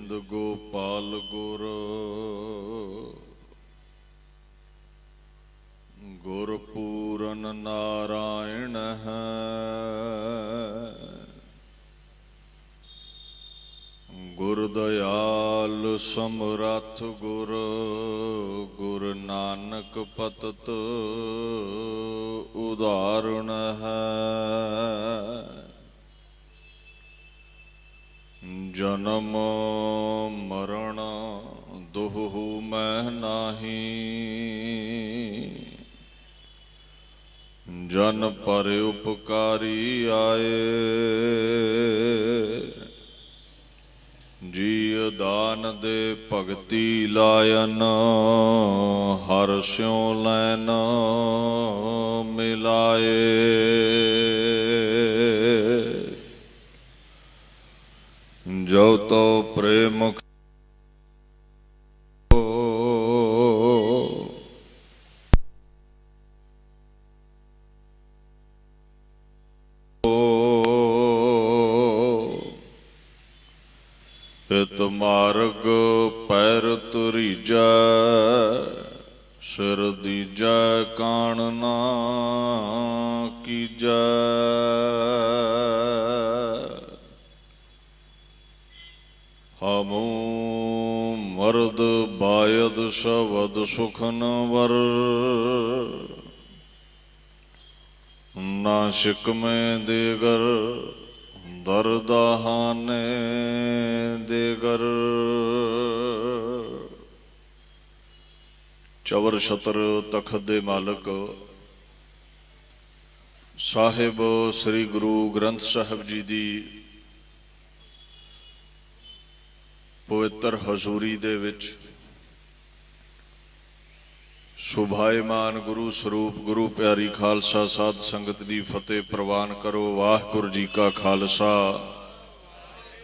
ਗੋਬਿੰਦ ਗੋਪਾਲ ਗੁਰ ਗੁਰ ਪੂਰਨ ਨਾਰਾਇਣ ਹੈ। ਗੁਰ ਦਇਆਲ ਸਮਰੱਥ ਗੁਰ ਗੁਰ ਨਾਨਕ ਪਤਿਤ ਉਦਾਹਰਣ ਹੈ। ਜਨਮ ਮਰਨ ਦੁਹੂ ਮਹਿ ਨਾਹੀ ਜਨ ਪਰ ਉਪਕਾਰੀ ਆਏ। ਜੀ ਦਾਨ ਦੇ ਭਗਤੀ ਲਾਇਨ ਹਰ ਸਿਉ ਲੈਨ ਮਿਲਾਏ। ਜੋ ਤੋ ਪ੍ਰੇਮ ਇਤ ਮਾਰਗ ਪੈਰ ਤੁਰੀਜੈ ਸਿਰ ਦੀਜੈ ਕਾਣ ਨਾ ਕੀਜੈ। ਹਮੂ ਮਰਦ ਬਾਇਦ ਸ਼ਬਦ ਸੁਖਨ ਵਰ ਨਾ ਸ਼ਿਕਮੇ ਦੇਗਰ ਦਰਦਾਹਾਨੇ ਦੇਗਰ। ਚਵਰ ਛਤਰ ਤਖਤ ਦੇ ਮਾਲਕ ਸਾਹਿਬ ਸ੍ਰੀ ਗੁਰੂ ਗ੍ਰੰਥ ਸਾਹਿਬ ਜੀ ਦੀ ਪਵਿੱਤਰ ਹਜ਼ੂਰੀ ਦੇ ਵਿੱਚ ਸੁਭਾਏਮਾਨ ਗੁਰੂ ਸਰੂਪ ਗੁਰੂ ਪਿਆਰੀ ਖਾਲਸਾ ਸਾਧ ਸੰਗਤ ਦੀ ਫਤਿਹ ਪ੍ਰਵਾਨ ਕਰੋ। ਵਾਹਿਗੁਰੂ ਜੀ ਕਾ ਖਾਲਸਾ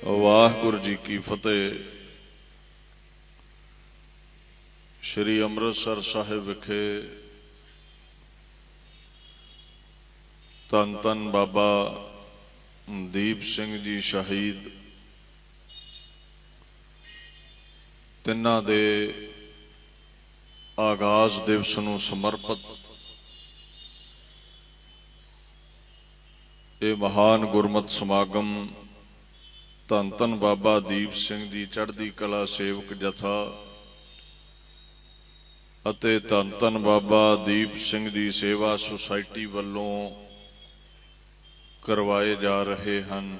ਵਾਹਿਗੁਰੂ ਜੀ ਕੀ ਫਤਿਹ। ਸ਼੍ਰੀ ਅੰਮ੍ਰਿਤਸਰ ਸਾਹਿਬ ਵਿਖੇ ਧੰਨ ਧੰਨ ਬਾਬਾ ਦੀਪ ਸਿੰਘ ਜੀ ਸ਼ਹੀਦ ਤਿੰਨਾਂ ਦੇ ਆਗਾਜ਼ ਦਿਵਸ ਨੂੰ ਸਮਰਪਿਤ ਇਹ ਮਹਾਨ ਗੁਰਮਤਿ ਸਮਾਗਮ ਧੰਨ ਧੰਨ ਬਾਬਾ ਦੀਪ ਸਿੰਘ ਜੀ ਚੜ੍ਹਦੀ ਕਲਾ ਸੇਵਕ ਜਥਾ ਅਤੇ ਧੰਨ ਧੰਨ ਬਾਬਾ ਦੀਪ ਸਿੰਘ ਜੀ ਸੇਵਾ ਸੁਸਾਇਟੀ ਵੱਲੋਂ ਕਰਵਾਏ ਜਾ ਰਹੇ ਹਨ।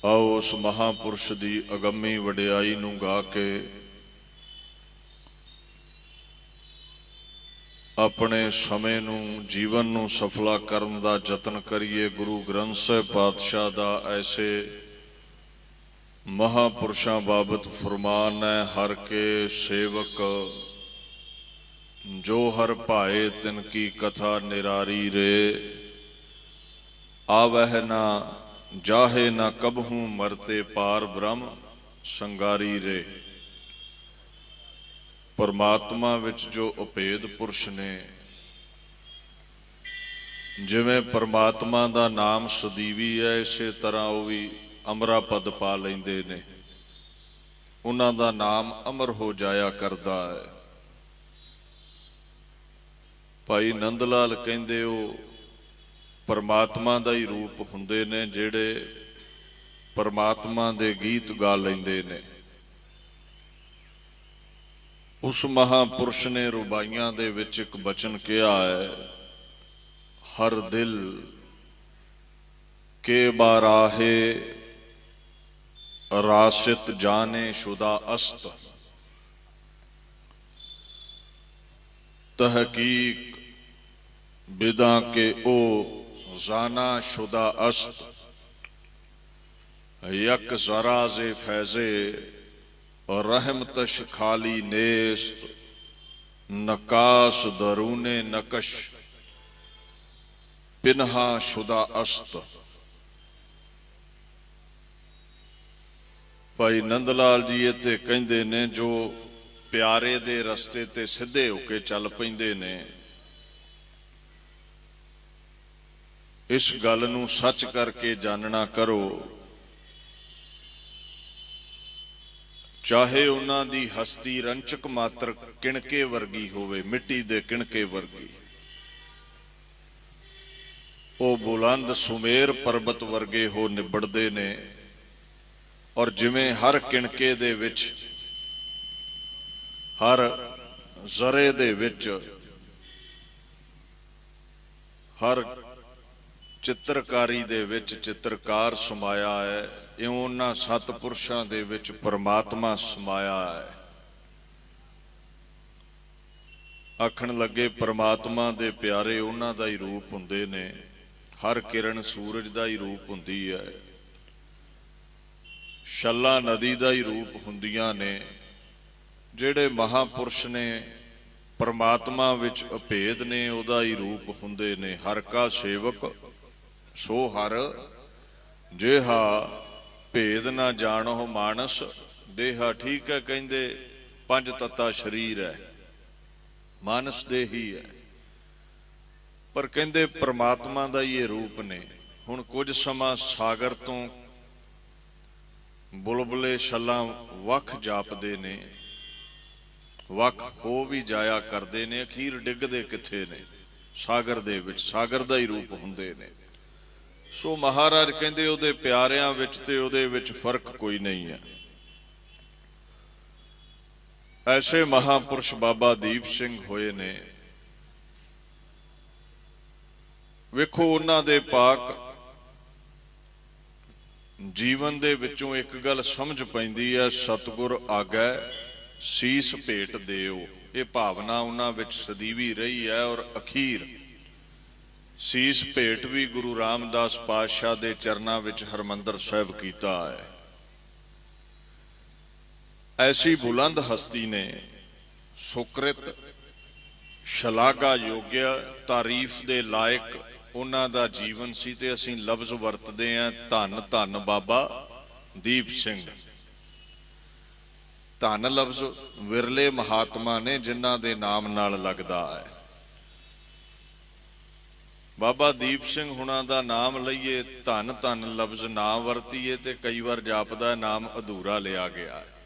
ਆਓ ਉਸ ਮਹਾਂਪੁਰਸ਼ ਦੀ ਅਗੰਮੀ ਵਡਿਆਈ ਨੂੰ ਗਾ ਕੇ ਆਪਣੇ ਸਮੇਂ ਨੂੰ ਜੀਵਨ ਨੂੰ ਸਫਲਾ ਕਰਨ ਦਾ ਯਤਨ ਕਰੀਏ। ਗੁਰੂ ਗ੍ਰੰਥ ਸਾਹਿਬ ਪਾਤਸ਼ਾਹ ਦਾ ਐਸੇ ਮਹਾਂਪੁਰਸ਼ਾਂ ਬਾਬਤ ਫਰਮਾਨ ਹੈ, ਹਰ ਕੇ ਸੇਵਕ ਜੋ ਹਰ ਭਾਏ ਤਿਨ ਕੀ ਕਥਾ ਨਿਰਾਰੀ ਰੇ। ਆਵਹਿ ਨਾ ਜਾਹੇ ਨਾ ਕਬਹੂ ਮਰਤੇ ਪਾਰ ਬ੍ਰਹਮ ਸੰਗਾਰੀ ਰੇ। ਪਰਮਾਤਮਾ ਵਿੱਚ ਜੋ ਅਭੇਦ ਪੁਰਸ਼ ਨੇ, ਜਿਵੇਂ ਪਰਮਾਤਮਾ ਦਾ ਨਾਮ ਸਦੀਵੀ ਹੈ, ਇਸੇ ਤਰ੍ਹਾਂ ਉਹ ਵੀ ਅਮਰਾ ਪਦ ਪਾ ਲੈਂਦੇ ਨੇ। ਉਹਨਾਂ ਦਾ ਨਾਮ ਅਮਰ ਹੋ ਜਾਇਆ ਕਰਦਾ ਹੈ। ਭਾਈ ਨੰਦ ਲਾਲ ਕਹਿੰਦੇ ਉਹ ਪਰਮਾਤਮਾ ਦਾ ਹੀ ਰੂਪ ਹੁੰਦੇ ਨੇ, ਜਿਹੜੇ ਪਰਮਾਤਮਾ ਦੇ ਗੀਤ ਗਾ ਲੈਂਦੇ ਨੇ। ਉਸ ਮਹਾਂਪੁਰਸ਼ ਨੇ ਰੁਬਾਈਆਂ ਦੇ ਵਿੱਚ ਇੱਕ ਬਚਨ ਕਿਹਾ ਹੈ, ਹਰ ਦਿਲ ਕੇ ਬਾਰਾਹੇ ਰਾਸਿਤ ਜਾਨੇ ਸ਼ੁਦਾ ਅਸਤ। ਤਹਕੀਕ ਬਿਦਾ ਕੇ ਉਹ जाना शुदा अस्त। यक जरा जे फैजे और रहमतश खाली नेस्त। नकास दरूने नकश पिन्हा शुदा अस्त। भाई नंद लाल जी इत्थे कहंदे ने, जो प्यारे दे रस्ते ते सिद्धे होके चल पैंदे ने, इस गल नूं सच करके जानना करो, चाहे उन्हां दी हस्ती रंचक मात्र किणके वर्गी होवे, मिट्टी दे किणके वर्गी, वो बुलंद सुमेर पर्बत वर्गे हो निबड़दे ने। और जिवें हर किणके दे विच, हर जरे दे विच, हर चित्रकारी दे विच चित्रकार समाया है, इउं उन्हां सतपुरुषां दे विच परमात्मा समाया है। आखण लगे परमात्मा दे प्यारे उन्हां दा ही रूप हुंदे ने, हर किरण सूरज दा ही रूप हुंदी है, छल्ला नदी दा ही रूप हुंदियां ने। जिहड़े महापुरुष ने परमात्मा विच अभेद ने, उहदा ही रूप हुंदे ने। हर का सेवक सो हर, जेहा भेद ना जाणो मानस देहा। ठीक है, कहंदे पंज तत्ता शरीर है, मानस दे ही है, पर कहंदे परमात्मा दा ही रूप ने। हुण कुछ समा सागर तो बुलबुले छल्लां वख जापदे ने, वख हो भी जाया करदे ने, अखीर डिगदे किथे ने? सागर दे विच, सागर दा ही रूप हुंदे ने। सो महाराज कहंदे उहदे प्यारियां विच ते उहदे विच फर्क कोई नहीं है। ऐसे महापुरुष बाबा दीप सिंह होए ने। वेखो उन्हां दे पाक जीवन दे विचों एक गल समझ पैंदी है, सतगुर आगै सीस भेट देओ। ये भावना उन्हां विच सदीवी रही है। और अखीर सीस भेट भी गुरु रामदास पातशाह दे चरनां विच हरमंदर साहिब कीता है। ऐसी बुलंद हस्ती ने, सुकृत शलाघा योग्य, तारीफ दे लायक उन्हां दा जीवन सी। ते असीं लफ्ज वरतदे हैं धन धन बाबा दीप सिंह। धन लफ्ज विरले महात्मा ने जिन्हां दे नाम नाल लगदा है। बाबा दीप सिंह हुणां दा नाम लईए, धन धन लफ्ज ना वरतीए ते कई बार जापदा नाम अधूरा लिया गया है।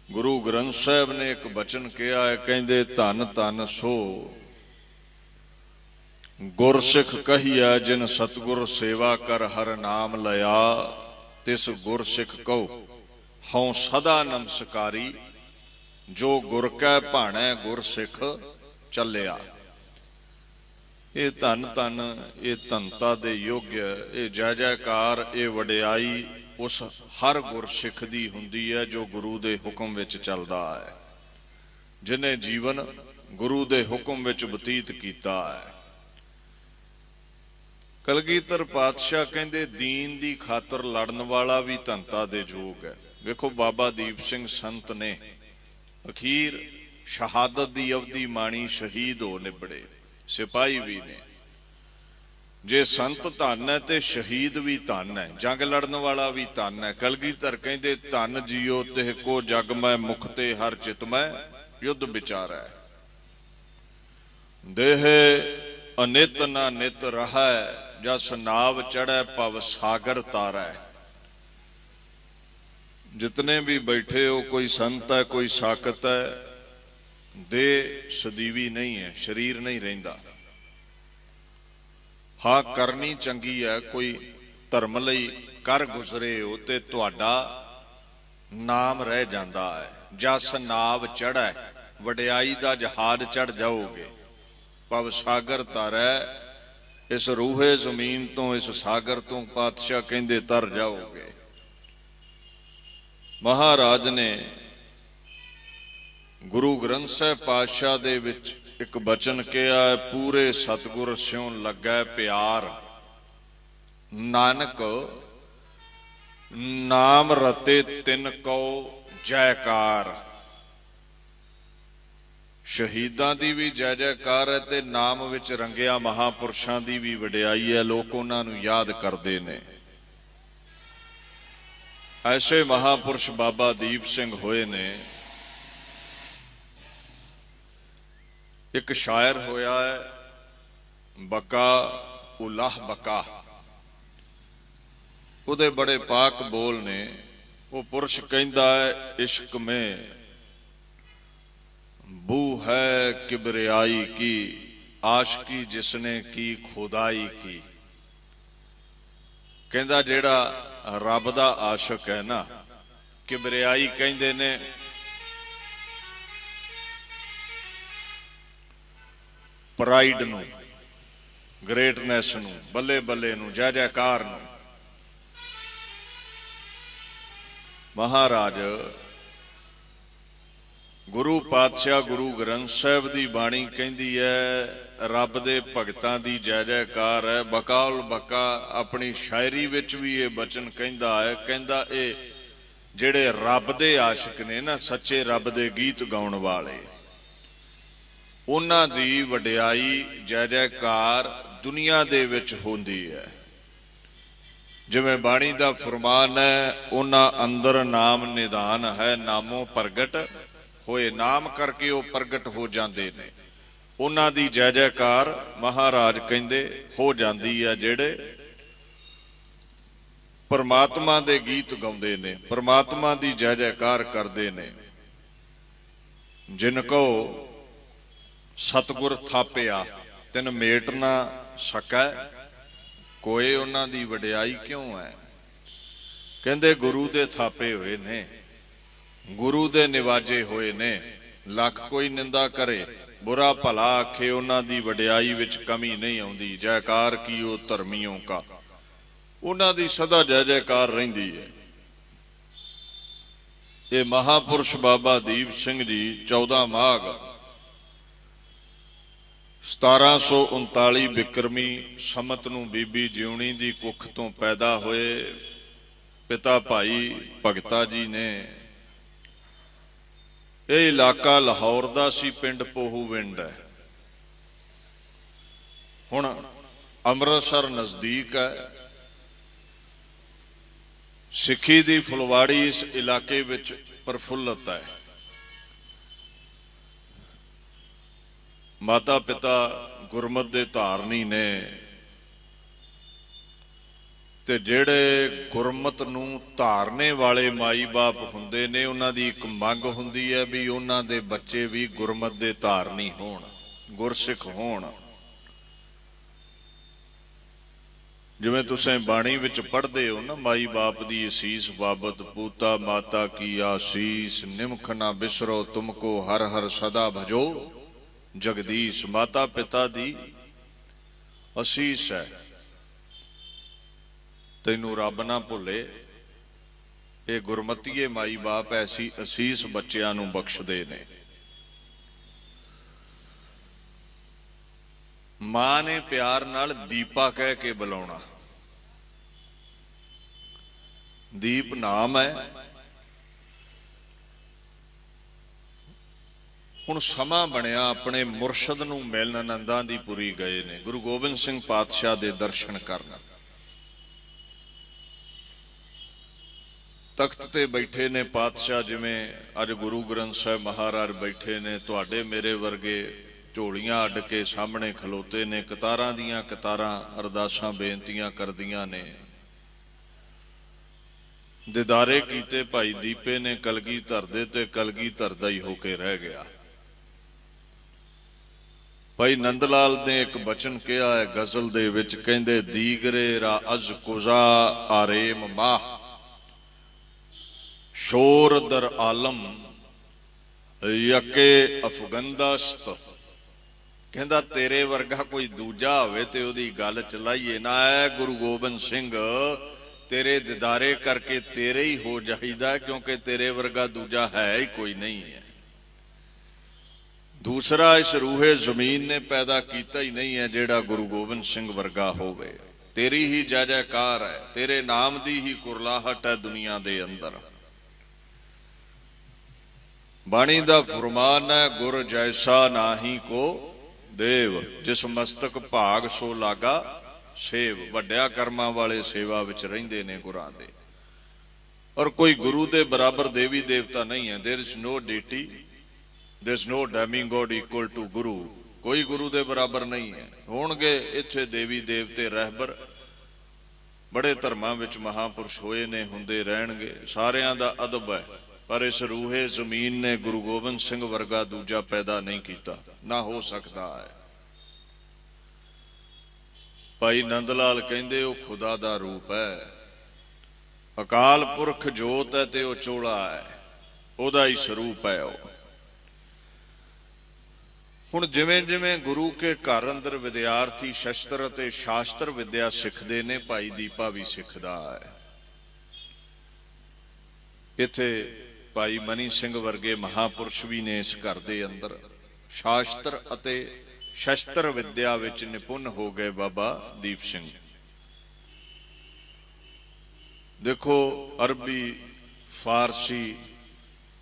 गुरु ग्रंथ साहिब ने एक बचन कहा है, कहंदे धन धन सो गुरसिख कहिया, जिन सतगुर सेवा कर हर नाम लया, तिस गुरसिख कहो हऊं सदा नमस्कारी, जो गुर कै भाणै गुरसिख चलिया। ये धन धन, ये धनता दे योग्य, ये जय जयकार, ये वडियाई उस हर गुरसिख दी हुंदी है जो गुरु दे हुक्म विच चलदा है, जिन्हें जीवन गुरु दे हुक्म विच बतीत कीता है। कलगीधर पातशाह कहंदे दीन दी खातर लड़न वाला भी धनता दे जोग है। वेखो बाबा दीप सिंह संत ने अखीर शहादत दी अवधि माणी, शहीद हो निबड़े, सिपाही भी ने। जे संत धन है ते शहीद भी धन है, जंग लड़न वाला भी धन है। कलगीधर कहंदे धन जियो तिह को जग मैं, मुखते हर चित मैं युद्ध विचारै। देह अनित ना नित रहै, जस नाव चढ़ै पव सागर तारै। जितने भी बैठे हो, कोई संत है, कोई साकत है, देह सदीवी नहीं है, शरीर नहीं रहिंदा। हाँ करनी चंगी है, कोई धर्म लई कर गुजरे हो ते तुहाडा नाम रह जाता है। जस नाव चढ़ै, वडियाई दा जहाज चढ़ जाओगे, पव सागर तारै, इस रूहे जमीन तो, इस सागर तो पातशाह कहंदे तर जाओगे। महाराज ने गुरु ग्रंथ साहिब पातशाह दे विच एक बचन कहा है, पूरे सतगुर स्यों लगै प्यार, नानक नाम रते तिन को जयकार। शहीदां दी भी जय जयकार है ते नाम विच रंगिया महापुरुषां दी भी वडियाई है। लोग उन्हां नूं याद करदे ने। ऐसे महापुरुष बाबा दीप सिंह होए ने। एक शायर होया है बका उलाह बका, ਉਹਦੇ बड़े पाक बोल ने। वो पुरुष कहता है इश्क में बू है किबरियाई की, आशिकी जिसने की खुदाई की। कहता जेड़ा रब दा आशिक है ना, किबरियाई कहंदे ने प्राइड नूं, ग्रेटनैस नूं, बल्ले बल्ले नूं, जय जयकार नूं। महाराज गुरु पातशाह गुरु ग्रंथ साहिब दी बाणी कहंदी है रब दे भगतां दी जय जयकार है। बकाउल बका अपनी शायरी विच भी ये बचन कहंदा है, कहंदा ए जेड़े रब दे आशिक ने ना, सच्चे रब दे गीत गाउण वाले, उन्हां दी वडियाई जय जयकार दुनिया दे विच होंदी है। जिवें बाणी दा फरमान है, उन्हां अंदर नाम निधान है, नामों प्रगट होए, नाम करके वो प्रगट हो जाते ने। उन्हां दी जय जयकार महाराज कहंदे हो जाती है जेड़े परमात्मा दे गीत गाउंदे ने, परमात्मा दी जय जयकार करते ने। जिनको सतगुर थापिया तिन मेट ना सकै, कोई उन्हां दी वडियाई क्यों है। कहंदे गुरु दे थापे होए ने, गुरु दे निवाजे होए ने। लख कोई निंदा करे बुरा भला आखे, उन्हां दी वडियाई विच कमी नहीं आउंदी। जयकार कीओ धर्मियों का, उन्हां दी सदा जय जयकार रहिंदी है। ये महापुरुष बाबा दीप सिंह जी 14 माघ 1739 बिक्रमी समत नूं बीबी जिउणी दी कुख तो पैदा होए। पिता भाई भगता जी ने। यह इलाका लाहौर दा सी, पिंड पोहूविंड है। हुण अमृतसर नजदीक है। सिखी दी फुलवाड़ी इस इलाके विच प्रफुल्लत है। माता पिता गुरमत दे धारनी ने, ते जेड़े गुरमत नूं धारने वाले माई बाप हुंदे ने, उन्हां दी एक मंग हुंदी है भी उन्हां दे बच्चे भी गुरमत दे धारनी होण, गुरसिख होण। जिवें तुसीं बाणी विच पढ़दे हो ना, माई बाप दी असीस बाबत, पूता माता की आसीस, निमख ना बिसरो तुमको हर हर सदा भजो जगदीश। माता पिता दी असीस है, तैनू रब ना भुले। ये गुरमतीए माई बाप ऐसी असीस बच्चियां नू बख्शदे ने। मां ने प्यार नाल दीपा कह के बुलाउणा। दीप नाम है। हुण समा बनिया अपने मुरशद नूं मिलण आनंदां दी पुरी गए ने, गुरु गोबिंद सिंह पातशाह दे दर्शन करन। तख्त ते बैठे ने पातशाह, जिवें अज गुरु ग्रंथ साहिब महाराज बैठे ने, तुहाडे मेरे वर्गे झोलियां अड्ड के सामने खलोते ने, कतारां दियां कतारां अरदासां बेनतियां करदियां ने। दिदारे कीते भाई दीपे ने कलगीधर दे, ते कलगीधर दा ही होके रह गया। भाई नंद लाल ने एक बचन कहा है गजल दे विच, कहंदे दीगरे रा अज कुजा आरेम माह, शोर दर आलम यके अफगंदास्त। कहंदा तेरे वर्गा कोई दूजा होवे ते ओदी गल चलाइए ना। है गुरु गोबिंद सिंह तेरे दिदारे करके तेरे ही हो जाइदा, क्योंकि तेरे वर्गा दूजा है ही कोई नहीं है। दूसरा इस रूहे जमीन ने पैदा किया ही नहीं है जेड़ा गुरु गोबिंद सिंह वर्गा होवे। तेरी ही जय जयकार है, तेरे नाम दी ही कुरलाहट है दुनिया दे अंदर। बाणी दा फरमान है गुर जैसा नाही को देव, जिस मस्तक भाग सो लागा सेव। वड्या कर्मा वाले सेवा विच रहिंदे ने गुरां दे। और कोई गुरु दे बराबर देवी देवता नहीं है। There is no deity, there is no demigod equal to guru. कोई गुरु दे बराबर नहीं है। होणगे इत्थे देवी देवते रहबर, बड़े धर्मां विच महापुरुष होए ने, हुंदे रहणगे, सारियां दा अदब है, पर इस रूहे जमीन ने गुरु गोबिंद सिंह वर्गा दूजा पैदा नहीं कीता, ना हो सकता है। भाई नंद लाल कहंदे वो खुदा दा रूप है, अकाल पुरख जोत है ते वो चोला है, ओदा ही स्वरूप है। वो हुण जिवें जिवें गुरु के घर अंदर विद्यार्थी शस्त्र ते शास्त्र विद्या सिखदे ने, भाई दीपा भी सिखदा है। इत्थे भाई मनी सिंह वर्गे महापुरुष भी ने इस घर दे अंदर, शास्त्र अते शस्त्र विद्या विच निपुण हो गए बाबा दीप सिंह। देखो अरबी, फारसी,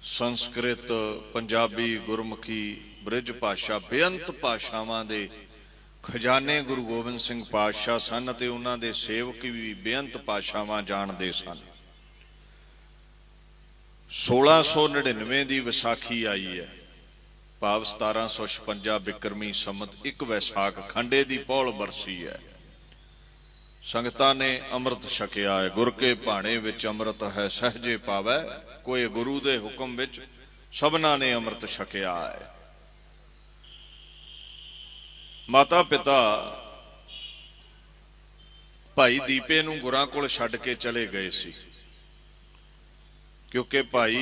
संस्कृत, पंजाबी, गुरमुखी, ब्रिज भाषा, बेअंत भाषावां दे खजाने गुरु गोबिंद सिंह पातशाह सन ते उन्हां दे सेवक भी बेअंत भाषावां जाणदे सन। 1699 दी विसाखी आई है, भाव 1756 बिक्रमी संमत 1 वैसाख खंडे दी पौल बरसी है। संगतां ने अमृत छकिया है, गुर के भाणे विच अमृत है सहजे पावै, कोई गुरु दे हुक्म विच सबना ने अमृत छकिया है। माता पिता भाई दीपे नूं गुरां कोल छड्ड के चले गए सी, क्योंकि भाई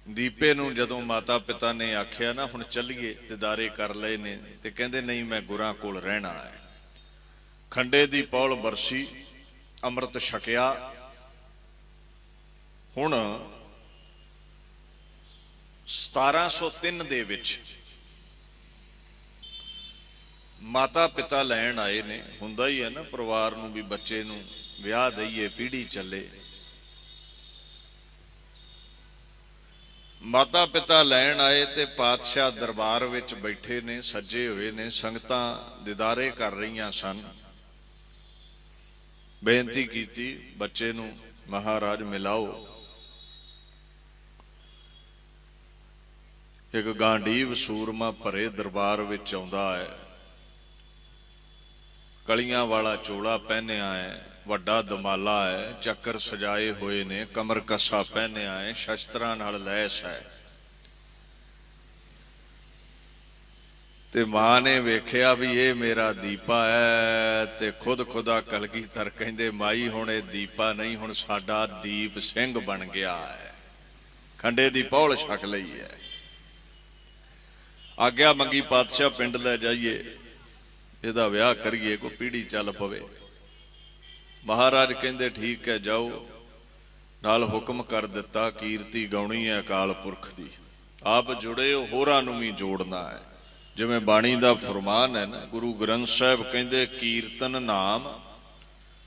दीपे नूं जदों माता पिता ने आख्या ना हुण चलीए, दीदारे कर लए ने, ते कहंदे नहीं मैं गुरां कोल रहना है। खंडे दी पौल बरसी, अमृत छकिया। हुण 1703 दे विच माता पिता लैण आए ने, हुंदा ही है ना परिवार नूं भी बच्चे नूं विआह दईए, पीढ़ी चले। माता पिता लैण आए ते पातशाह दरबार विच बैठे ने, सजे हुए ने, संगतां दीदारे कर रहीआं सन। बेनती कीती बच्चे नूं महाराज मिलाओ। एक गांडीव सूरमा भरे दरबार विच आउंदा है, कलियां वाला चोला पहनिया है, वड्डा दमाला है, चक्कर सजाए हुए ने, कमर कसा पहनिया है, शस्त्रां नाल लैस है। ते मां ने वेख्या भी ये मेरा दीपा है, ते खुद खुदा कलगीधर कहंदे माई हुण ये दीपा नहीं, हुण साडा दीप सिंह बन गया है। खंडे दी पौल छक लई है। आग्या मंगी पातशाह पिंड लै जाइए, इहदा विआह करिए, कोई पीढ़ी चल पवे। महाराज कहंदे ठीक है जाओ। नाल हुक्म कर दिता कीर्ति गाउणी है अकाल पुरख दी, आप जुड़े हो, होरां नूं भी जोड़ना है। जिवें बाणी दा फरमान है ना, गुरु ग्रंथ साहिब कहंदे कीर्तन नाम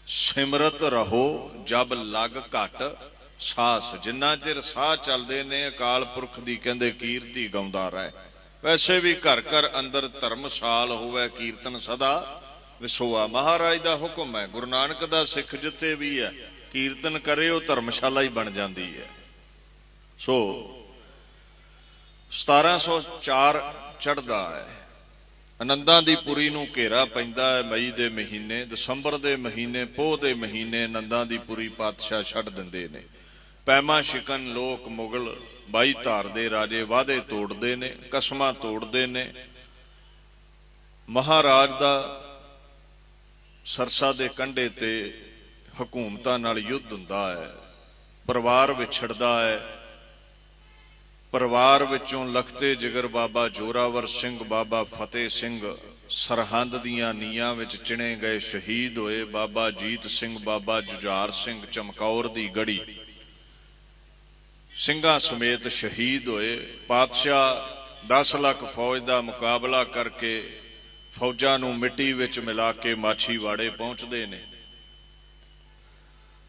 सिमरत रहो जब लग घट सास। जिन्ना चिर साह चलदे ने अकाल पुरख दी कहंदे कीर्ति गाउंदा रहे। वैसे भी घर घर अंदर धर्मशाल होवे, कीर्तन सदा विसोआ। महाराज दा हुक्म है, गुरु नानक दा सिख जिथे भी है कीर्तन करे वो धर्मशाला ही बन जाती है। सो 1704 चढ़दा है, आनंदां दी पुरी नूं घेरा पैंदा है। मई दे महीने, दसंबर दे महीने, पोह दे महीने आनंदां दी पुरी पातशाह छड्ड दिंदे ने। पैमा शिकन लोक मुगल 22 धार दे राजे वादे तोड़ते ने, कसमां तोड़ते ने। महाराज दा सरसा दे कंढे ते हुकूमतां नाल युद्ध हुंदा है, परिवार विछड़दा है। परिवार विचों लखते जिगर बाबा जोरावर सिंह, बाबा फतेह सिंह सरहंद दियां नीआं विच चिणे गए, शहीद होए। बाबा जीत सिंह, बाबा जुझार सिंह चमकौर दी गढ़ी ਸਿੰਘਾਂ ਸਮੇਤ शहीद होए। पातशाह 10 ਲੱਖ फौज का मुकाबला करके फौजां नूं मिट्टी विच मिला के माछीवाड़े पहुंचते ने।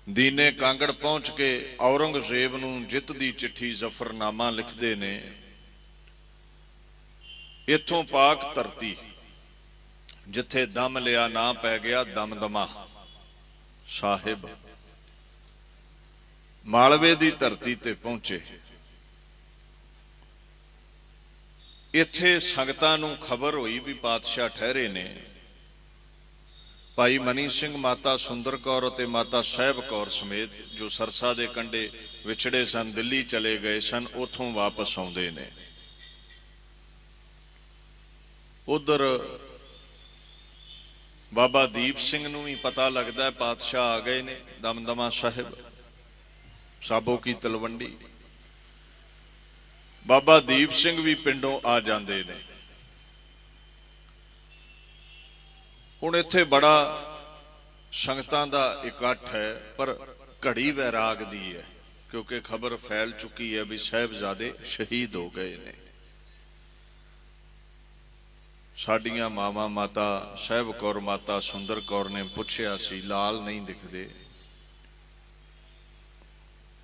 दीने कांगड़ पहुंच के औरंगजेब नूं जित दी चिट्ठी जफरनामा लिखते ने। इत्थों पाक धरती जिथे दम लिया ना पै गया दमदमा साहिब, मालवे की धरती ते पहुंचे। ਇੱਥੇ ਸੰਗਤਾਂ ਨੂੰ ਖਬਰ ਹੋਈ ਵੀ ਪਾਤਸ਼ਾਹ ਠਹਿਰੇ ਨੇ। ਭਾਈ ਮਨੀ ਸਿੰਘ, ਮਾਤਾ ਸੁੰਦਰ ਕੌਰ ਅਤੇ ਮਾਤਾ ਸਾਹਿਬ ਕੌਰ ਸਮੇਤ, ਜੋ ਸਰਸਾ ਦੇ ਕੰਢੇ ਵਿਛੜੇ ਸਨ, ਦਿੱਲੀ ਚਲੇ ਗਏ ਸਨ, ਉਥੋਂ ਵਾਪਸ ਆਉਂਦੇ ਨੇ। ਉਧਰ ਬਾਬਾ ਦੀਪ ਸਿੰਘ ਨੂੰ ਵੀ ਪਤਾ ਲੱਗਦਾ ਪਾਤਸ਼ਾਹ ਆ ਗਏ ਨੇ। ਦਮਦਮਾ ਸਾਹਿਬ, ਸਾਬੋ ਕੀ ਤਲਵੰਡੀ, ਬਾਬਾ ਦੀਪ ਸਿੰਘ ਵੀ ਪਿੰਡੋਂ ਆ ਜਾਂਦੇ ਨੇ। ਹੁਣ ਇੱਥੇ ਬੜਾ ਸੰਗਤਾਂ ਦਾ ਇਕੱਠ ਹੈ, ਪਰ ਘੜੀ ਵੈਰਾਗ ਦੀ ਹੈ, ਕਿਉਂਕਿ ਖਬਰ ਫੈਲ ਚੁੱਕੀ ਹੈ ਵੀ ਸਾਹਿਬਜ਼ਾਦੇ ਸ਼ਹੀਦ ਹੋ ਗਏ ਨੇ। ਸਾਡੀਆਂ ਮਾਵਾਂ, ਮਾਤਾ ਸਾਹਿਬ ਕੌਰ, ਮਾਤਾ ਸੁੰਦਰ ਕੌਰ ਨੇ ਪੁੱਛਿਆ ਸੀ, ਲਾਲ ਨਹੀਂ ਦਿਖਦੇ।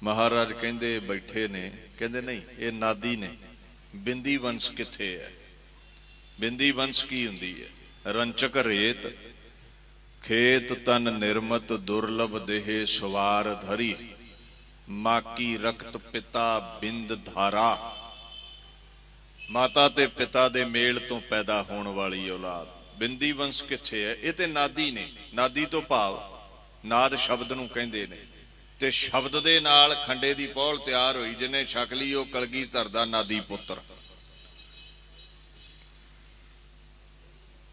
ਮਹਾਰਾਜ ਕਹਿੰਦੇ ਬੈਠੇ ਨੇ। ਕਹਿੰਦੇ ਨਹੀਂ, ਇਹ ਨਾਦੀ ਨੇ। ਬਿੰਦੀ ਵੰਸ਼ ਕਿੱਥੇ ਹੈ? ਬਿੰਦੀ ਵੰਸ਼ ਕੀ ਹੁੰਦੀ ਹੈ? ਰੰਚਕ ਰੇਤ ਖੇਤ ਤਨ ਨਿਰਮਤ ਦੁਰਲਭ ਦੇਹ ਸਵਾਰ ਧਰੀ ਮਾਕੀ ਰਕਤ ਪਿਤਾ ਬਿੰਦ ਧਾਰਾ। ਮਾਤਾ ਤੇ ਪਿਤਾ ਦੇ ਮੇਲ ਤੋਂ ਪੈਦਾ ਹੋਣ ਵਾਲੀ ਔਲਾਦ। ਬਿੰਦੀ ਵੰਸ਼ ਕਿੱਥੇ ਹੈ? ਇਹ ਤੇ ਨਾਦੀ ਨੇ। ਨਾਦੀ ਤੋਂ ਭਾਵ ਨਾਦ ਸ਼ਬਦ ਨੂੰ ਕਹਿੰਦੇ ਨੇ, ਤੇ ਸ਼ਬਦ ਦੇ ਨਾਲ ਖੰਡੇ ਦੀ ਪੌਲ ਤਿਆਰ ਹੋਈ। ਜਿਹਨੇ ਛਕ ਲਈ ਉਹ ਕਲਗੀਧਰ ਦਾ ਨਾਦੀ ਪੁੱਤਰ।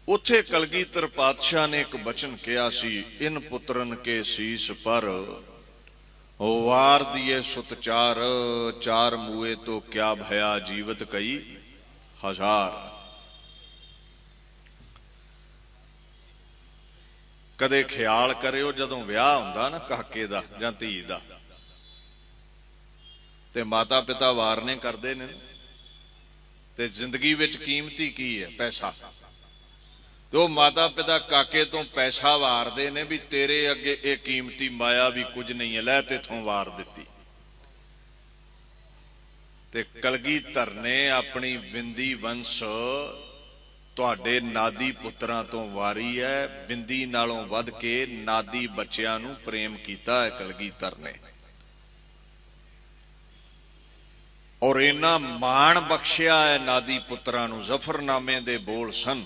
ਉੱਥੇ ਕਲਗੀਧਰ ਪਾਤਸ਼ਾਹ ਨੇ ਇੱਕ ਬਚਨ ਕਿਹਾ ਸੀ, ਇਨ ਪੁੱਤਰਨ ਕੇ ਸੀਸ ਪਰ ਵਾਰ ਦੀਏ ਸੁਤ ਚਾਰ, ਚਾਰ ਮੂਏ ਤੋਂ ਕਿਆ ਭਇਆ ਜੀਵਤ ਕਈ ਹਜ਼ਾਰ। ਕਦੇ ਖਿਆਲ ਕਰਿਓ, ਜਦੋਂ ਵਿਆਹ ਹੁੰਦਾ ਨਾ ਕਾਕੇ ਦਾ ਜਾਂ ਧੀ ਦਾ, ਤੇ ਮਾਤਾ ਪਿਤਾ ਵਾਰਨੇ ਕਰਦੇ ਨੇ, ਤੇ ਜ਼ਿੰਦਗੀ ਵਿੱਚ ਕੀਮਤੀ ਕੀ ਹੈ? ਪੈਸਾ। ਤੇ ਉਹ ਮਾਤਾ ਪਿਤਾ ਕਾਕੇ ਤੋਂ ਪੈਸਾ ਵਾਰਦੇ ਨੇ ਵੀ ਤੇਰੇ ਅੱਗੇ ਇਹ ਕੀਮਤੀ ਮਾਇਆ ਵੀ ਕੁਝ ਨਹੀਂ ਹੈ, ਲੈ ਤੇਥੋਂ ਵਾਰ ਦਿੱਤੀ। ਤੇ ਕਲਗੀਧਰ ਨੇ ਆਪਣੀ ਬਿੰਦੀ ਵੰਸ਼ ਤੁਹਾਡੇ ਨਾਦੀ ਪੁੱਤਰਾਂ ਤੋਂ ਵਾਰੀ ਹੈ। ਬਿੰਦੀ ਨਾਲੋਂ ਵੱਧ ਕੇ ਨਾਦੀ ਬੱਚਿਆਂ ਨੂੰ ਪ੍ਰੇਮ ਕੀਤਾ ਹੈ ਕਲਗੀਧਰ ਨੇ, ਔਰ ਇੰਨਾ ਮਾਣ ਬਖਸ਼ਿਆ ਹੈ ਨਾਦੀ ਪੁੱਤਰਾਂ ਨੂੰ। ਜ਼ਫਰਨਾਮੇ ਦੇ ਬੋਲ ਸਨ,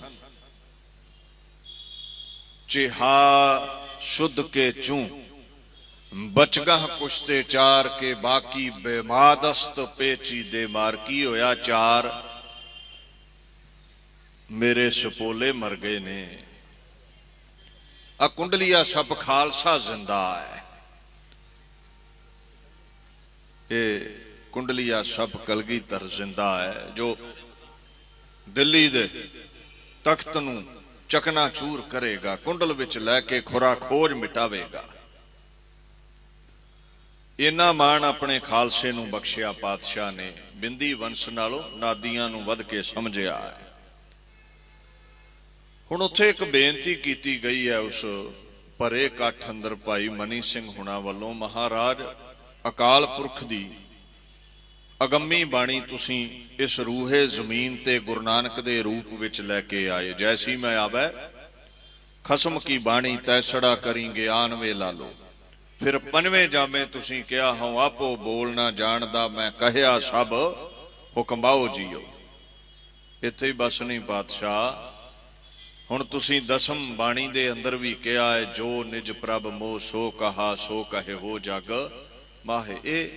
ਚਿਹਾ ਸ਼ੁੱਧ ਕੇ ਚੂੰ ਬਚਗਹ ਕੁਸ਼ਤੇ ਚਾਰ ਕੇ ਬਾਕੀ ਬੇਮਾਦਸਤ ਪੇਚੀ ਦੇ ਮਾਰ। ਕੀ ਹੋਇਆ? ਚਾਰ ਮੇਰੇ ਸਪੋਲੇ ਮਰ ਗਏ ਨੇ। ਆ ਕੁੰਡਲੀਆ ਸਭ ਖਾਲਸਾ ਜ਼ਿੰਦਾ ਹੈ। ਇਹ ਕੁੰਡਲੀਆ ਸਭ ਕਲਗੀਧਰ ਜ਼ਿੰਦਾ ਹੈ, ਜੋ ਦਿੱਲੀ ਦੇ ਤਖਤ ਨੂੰ ਚਕਨਾ ਚੂਰ ਕਰੇਗਾ, ਕੁੰਡਲ ਵਿੱਚ ਲੈ ਕੇ ਖੁਰਾ ਖੋਜ ਮਿਟਾਵੇਗਾ। ਇੰਨਾ ਮਾਣ ਆਪਣੇ ਖਾਲਸੇ ਨੂੰ ਬਖਸ਼ਿਆ ਪਾਤਸ਼ਾਹ ਨੇ। ਬਿੰਦੀ ਵੰਸ਼ ਨਾਲੋਂ ਨਾਦੀਆਂ ਨੂੰ ਵੱਧ ਕੇ ਸਮਝਿਆ ਹੈ। ਹੁਣ ਉੱਥੇ ਇੱਕ ਬੇਨਤੀ ਕੀਤੀ ਗਈ ਹੈ ਉਸ ਭਰੇ ਇਕੱਠ ਅੰਦਰ ਭਾਈ ਮਨੀ ਸਿੰਘ ਹੁਣਾਂ ਵੱਲੋਂ, ਮਹਾਰਾਜ ਅਕਾਲ ਪੁਰਖ ਦੀ ਅਗੰਮੀ ਬਾਣੀ ਤੁਸੀਂ ਇਸ ਰੂਹੇ ਜ਼ਮੀਨ ਤੇ ਗੁਰੂ ਨਾਨਕ ਦੇ ਰੂਪ ਵਿੱਚ ਲੈ ਕੇ ਆਏ। ਜੈਸੀ ਮੈਂ ਆਵੈ ਖਸਮ ਕੀ ਬਾਣੀ ਤੈਸੜਾ ਕਰੀ ਗਿਆਨ ਵੇ ਲਾਲੋ। ਫਿਰ ਪੰਜਵੇਂ ਜਾਮੇ ਤੁਸੀਂ ਕਿਹਾ, ਹਉ ਆਪੋ ਬੋਲ ਨਾ ਜਾਣਦਾ ਮੈਂ ਕਹਿਆ ਸਭ ਹੁਕਮਾਓ ਜੀਓ। ਇੱਥੇ ਹੀ ਬਸ ਨਹੀਂ ਪਾਤਸ਼ਾਹ, ਹੁਣ ਤੁਸੀਂ ਦਸਮ ਬਾਣੀ ਦੇ ਅੰਦਰ ਵੀ ਕਿਹਾ ਹੈ, ਜੋ ਨਿਜ ਪ੍ਰਭ ਮੋਹ ਸੋ ਕਹਾ ਸੋ ਕਹੇ ਹੋ ਜਗ ਮਾਹੇ। ਇਹ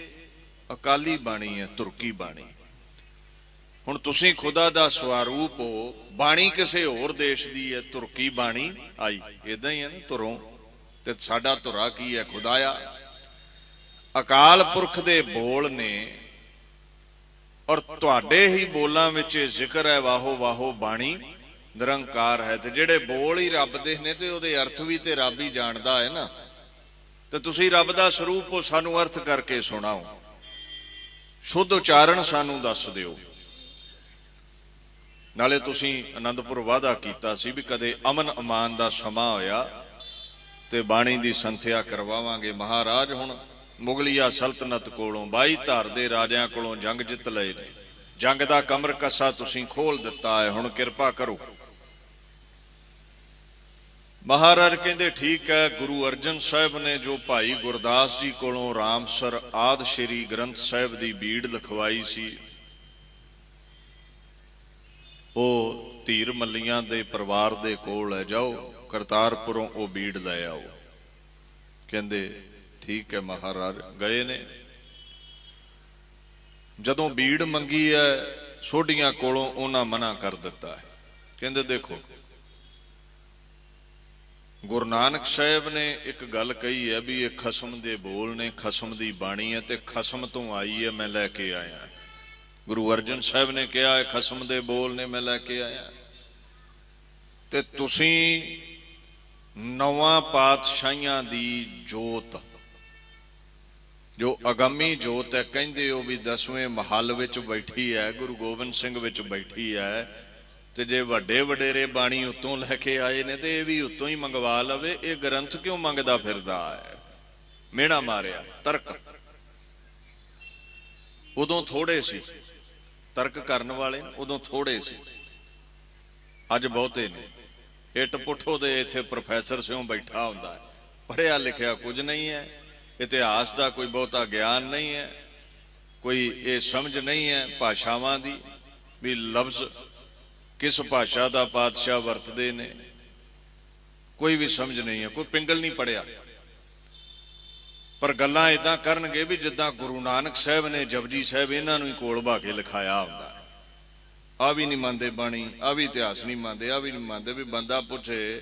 ਅਕਾਲੀ ਬਾਣੀ ਹੈ, ਤੁਰਕੀ ਬਾਣੀ। ਹੁਣ ਤੁਸੀਂ ਖੁਦਾ ਦਾ ਸਵਰੂਪ ਹੋ, ਬਾਣੀ ਕਿਸੇ ਹੋਰ ਦੇਸ਼ ਦੀ ਹੈ, ਤੁਰਕੀ ਬਾਣੀ ਆਈ। ਇਦਾਂ ਹੀ ਹੈ ਨਾ ਧੁਰੋਂ, ਤੇ ਸਾਡਾ ਧੁਰਾ ਕੀ ਹੈ? ਖੁਦਾਇਆ। ਅਕਾਲ ਪੁਰਖ ਦੇ ਬੋਲ ਨੇ, ਔਰ ਤੁਹਾਡੇ ਹੀ ਬੋਲਾਂ ਵਿੱਚ ਜ਼ਿਕਰ ਹੈ, ਵਾਹੋ ਵਾਹੋ ਬਾਣੀ ਨਿਰੰਕਾਰ ਹੈ। ਤੇ ਜਿਹੜੇ ਬੋਲ ਹੀ ਰੱਬ ਦੇ ਨੇ ਤੇ ਉਹਦੇ ਅਰਥ ਵੀ ਤੇ ਰੱਬ ਹੀ ਜਾਣਦਾ ਹੈ ਨਾ। ਤੇ ਤੁਸੀਂ ਰੱਬ ਦਾ ਸਰੂਪ ਹੋ, ਸਾਨੂੰ ਅਰਥ ਕਰਕੇ ਸੁਣਾਓ, ਸ਼ੁੱਧ ਉਚਾਰਨ ਸਾਨੂੰ ਦੱਸ ਦਿਓ। ਨਾਲੇ ਤੁਸੀਂ ਆਨੰਦਪੁਰ ਵਾਅਦਾ ਕੀਤਾ ਸੀ ਵੀ ਕਦੇ ਅਮਨ ਅਮਾਨ ਦਾ ਸਮਾਂ ਹੋਇਆ ਤੇ ਬਾਣੀ ਦੀ ਸੰਥਿਆ ਕਰਵਾਵਾਂਗੇ। ਮਹਾਰਾਜ ਹੁਣ ਮੁਗਲੀਆ ਸਲਤਨਤ ਕੋਲੋਂ 22 ਧਾਰ ਦੇ ਰਾਜਿਆਂ ਕੋਲੋਂ ਜੰਗ ਜਿੱਤ ਲਏ ਨੇ। ਜੰਗ ਦਾ ਕਮਰ ਕੱਸਾ ਤੁਸੀਂ ਖੋਲ ਦਿੱਤਾ ਹੈ, ਹੁਣ ਕਿਰਪਾ ਕਰੋ। ਮਹਾਰਾਜ ਕਹਿੰਦੇ ਠੀਕ ਹੈ। ਗੁਰੂ ਅਰਜਨ ਸਾਹਿਬ ਨੇ ਜੋ ਭਾਈ ਗੁਰਦਾਸ ਜੀ ਕੋਲੋਂ ਰਾਮਸਰ ਆਦਿ ਸ਼੍ਰੀ ਗ੍ਰੰਥ ਸਾਹਿਬ ਦੀ ਬੀੜ ਲਿਖਵਾਈ ਸੀ, ਉਹ ਧੀਰ ਮੱਲੀਆਂ ਦੇ ਪਰਿਵਾਰ ਦੇ ਕੋਲ ਹੈ, ਜਾਓ ਕਰਤਾਰਪੁਰੋਂ ਉਹ ਬੀੜ ਲੈ ਆਓ। ਕਹਿੰਦੇ ਠੀਕ ਹੈ ਮਹਾਰਾਜ। ਗਏ ਨੇ, ਜਦੋਂ ਬੀੜ ਮੰਗੀ ਹੈ ਸੋਢੀਆਂ ਕੋਲੋਂ, ਉਹਨਾਂ ਮਨਾ ਕਰ ਦਿੱਤਾ ਹੈ। ਕਹਿੰਦੇ ਦੇਖੋ ਗੁਰੂ ਨਾਨਕ ਸਾਹਿਬ ਨੇ ਇੱਕ ਗੱਲ ਕਹੀ ਹੈ ਵੀ ਇਹ ਖਸਮ ਦੇ ਬੋਲ ਨੇ, ਖਸਮ ਦੀ ਬਾਣੀ ਹੈ ਤੇ ਖਸਮ ਤੋਂ ਆਈ ਹੈ, ਮੈਂ ਲੈ ਕੇ ਆਇਆ। ਗੁਰੂ ਅਰਜਨ ਸਾਹਿਬ ਨੇ ਕਿਹਾ ਹੈ ਖਸਮ ਦੇ ਬੋਲ ਨੇ, ਮੈਂ ਲੈ ਕੇ ਆਇਆ। ਤੇ ਤੁਸੀਂ ਨਵਾਂ ਪਾਤਸ਼ਾਹੀਆਂ ਦੀ ਜੋਤ, ਜੋ ਅਗੰਮੀ ਜੋਤ ਹੈ, ਕਹਿੰਦੇ ਹੋ ਵੀ 10ਵੇਂ ਮਹੱਲ ਵਿੱਚ ਬੈਠੀ ਹੈ, ਗੁਰੂ ਗੋਬਿੰਦ ਸਿੰਘ ਵਿੱਚ ਬੈਠੀ ਹੈ। ਤੇ ਜੇ ਵੱਡੇ ਵਡੇਰੇ ਬਾਣੀ ਉੱਤੋਂ ਲੈ ਕੇ ਆਏ ਨੇ ਤੇ ਇਹ ਵੀ ਉੱਤੋਂ ਹੀ ਮੰਗਵਾ ਲਵੇ। ਇਹ ਗ੍ਰੰਥ ਕਿਉਂ ਮੰਗਦਾ ਫਿਰਦਾ ਹੈ? ਮਿਹਣਾ ਮਾਰਿਆ। ਤਰਕ ਉਦੋਂ ਥੋੜੇ ਸੀ, ਤਰਕ ਕਰਨ ਵਾਲੇ ਉਦੋਂ ਥੋੜੇ ਸੀ, ਅੱਜ ਬਹੁਤੇ ਨੇ। ਇੱਟ ਪੁੱਠੋ ਦੇ ਇੱਥੇ ਪ੍ਰੋਫੈਸਰ ਸਿਉਂ ਬੈਠਾ ਹੁੰਦਾ ਹੈ, ਪੜ੍ਹਿਆ ਲਿਖਿਆ ਕੁਝ ਨਹੀਂ ਹੈ, ਇਤਿਹਾਸ ਦਾ ਕੋਈ ਬਹੁਤਾ ਗਿਆਨ ਨਹੀਂ ਹੈ, ਕੋਈ ਇਹ ਸਮਝ ਨਹੀਂ ਹੈ ਭਾਸ਼ਾਵਾਂ ਦੀ ਵੀ ਲਫ਼ਜ਼ ਕਿਸ ਭਾਸ਼ਾ ਦਾ ਪਾਤਸ਼ਾਹ ਵਰਤਦੇ ਨੇ, ਕੋਈ ਵੀ ਸਮਝ ਨਹੀਂ ਹੈ, ਕੋਈ ਪਿੰਗਲ ਨਹੀਂ ਪੜਿਆ। ਪਰ ਗੱਲਾਂ ਇਦਾਂ ਕਰਨਗੇ ਵੀ ਜਿੱਦਾਂ ਗੁਰੂ ਨਾਨਕ ਸਾਹਿਬ ਨੇ ਜਪਜੀ ਸਾਹਿਬ ਇਹਨਾਂ ਨੂੰ ਹੀ ਕੋਲ ਬਾ ਕੇ ਲਿਖਾਇਆ ਹੁੰਦਾ। ਆ ਵੀ ਨਹੀਂ ਮੰਨਦੇ ਬਾਣੀ, ਆ ਵੀ ਇਤਿਹਾਸ ਨਹੀਂ ਮੰਨਦੇ, ਆ ਵੀ ਨਹੀਂ ਮੰਨਦੇ। ਵੀ ਬੰਦਾ ਪੁੱਛੇ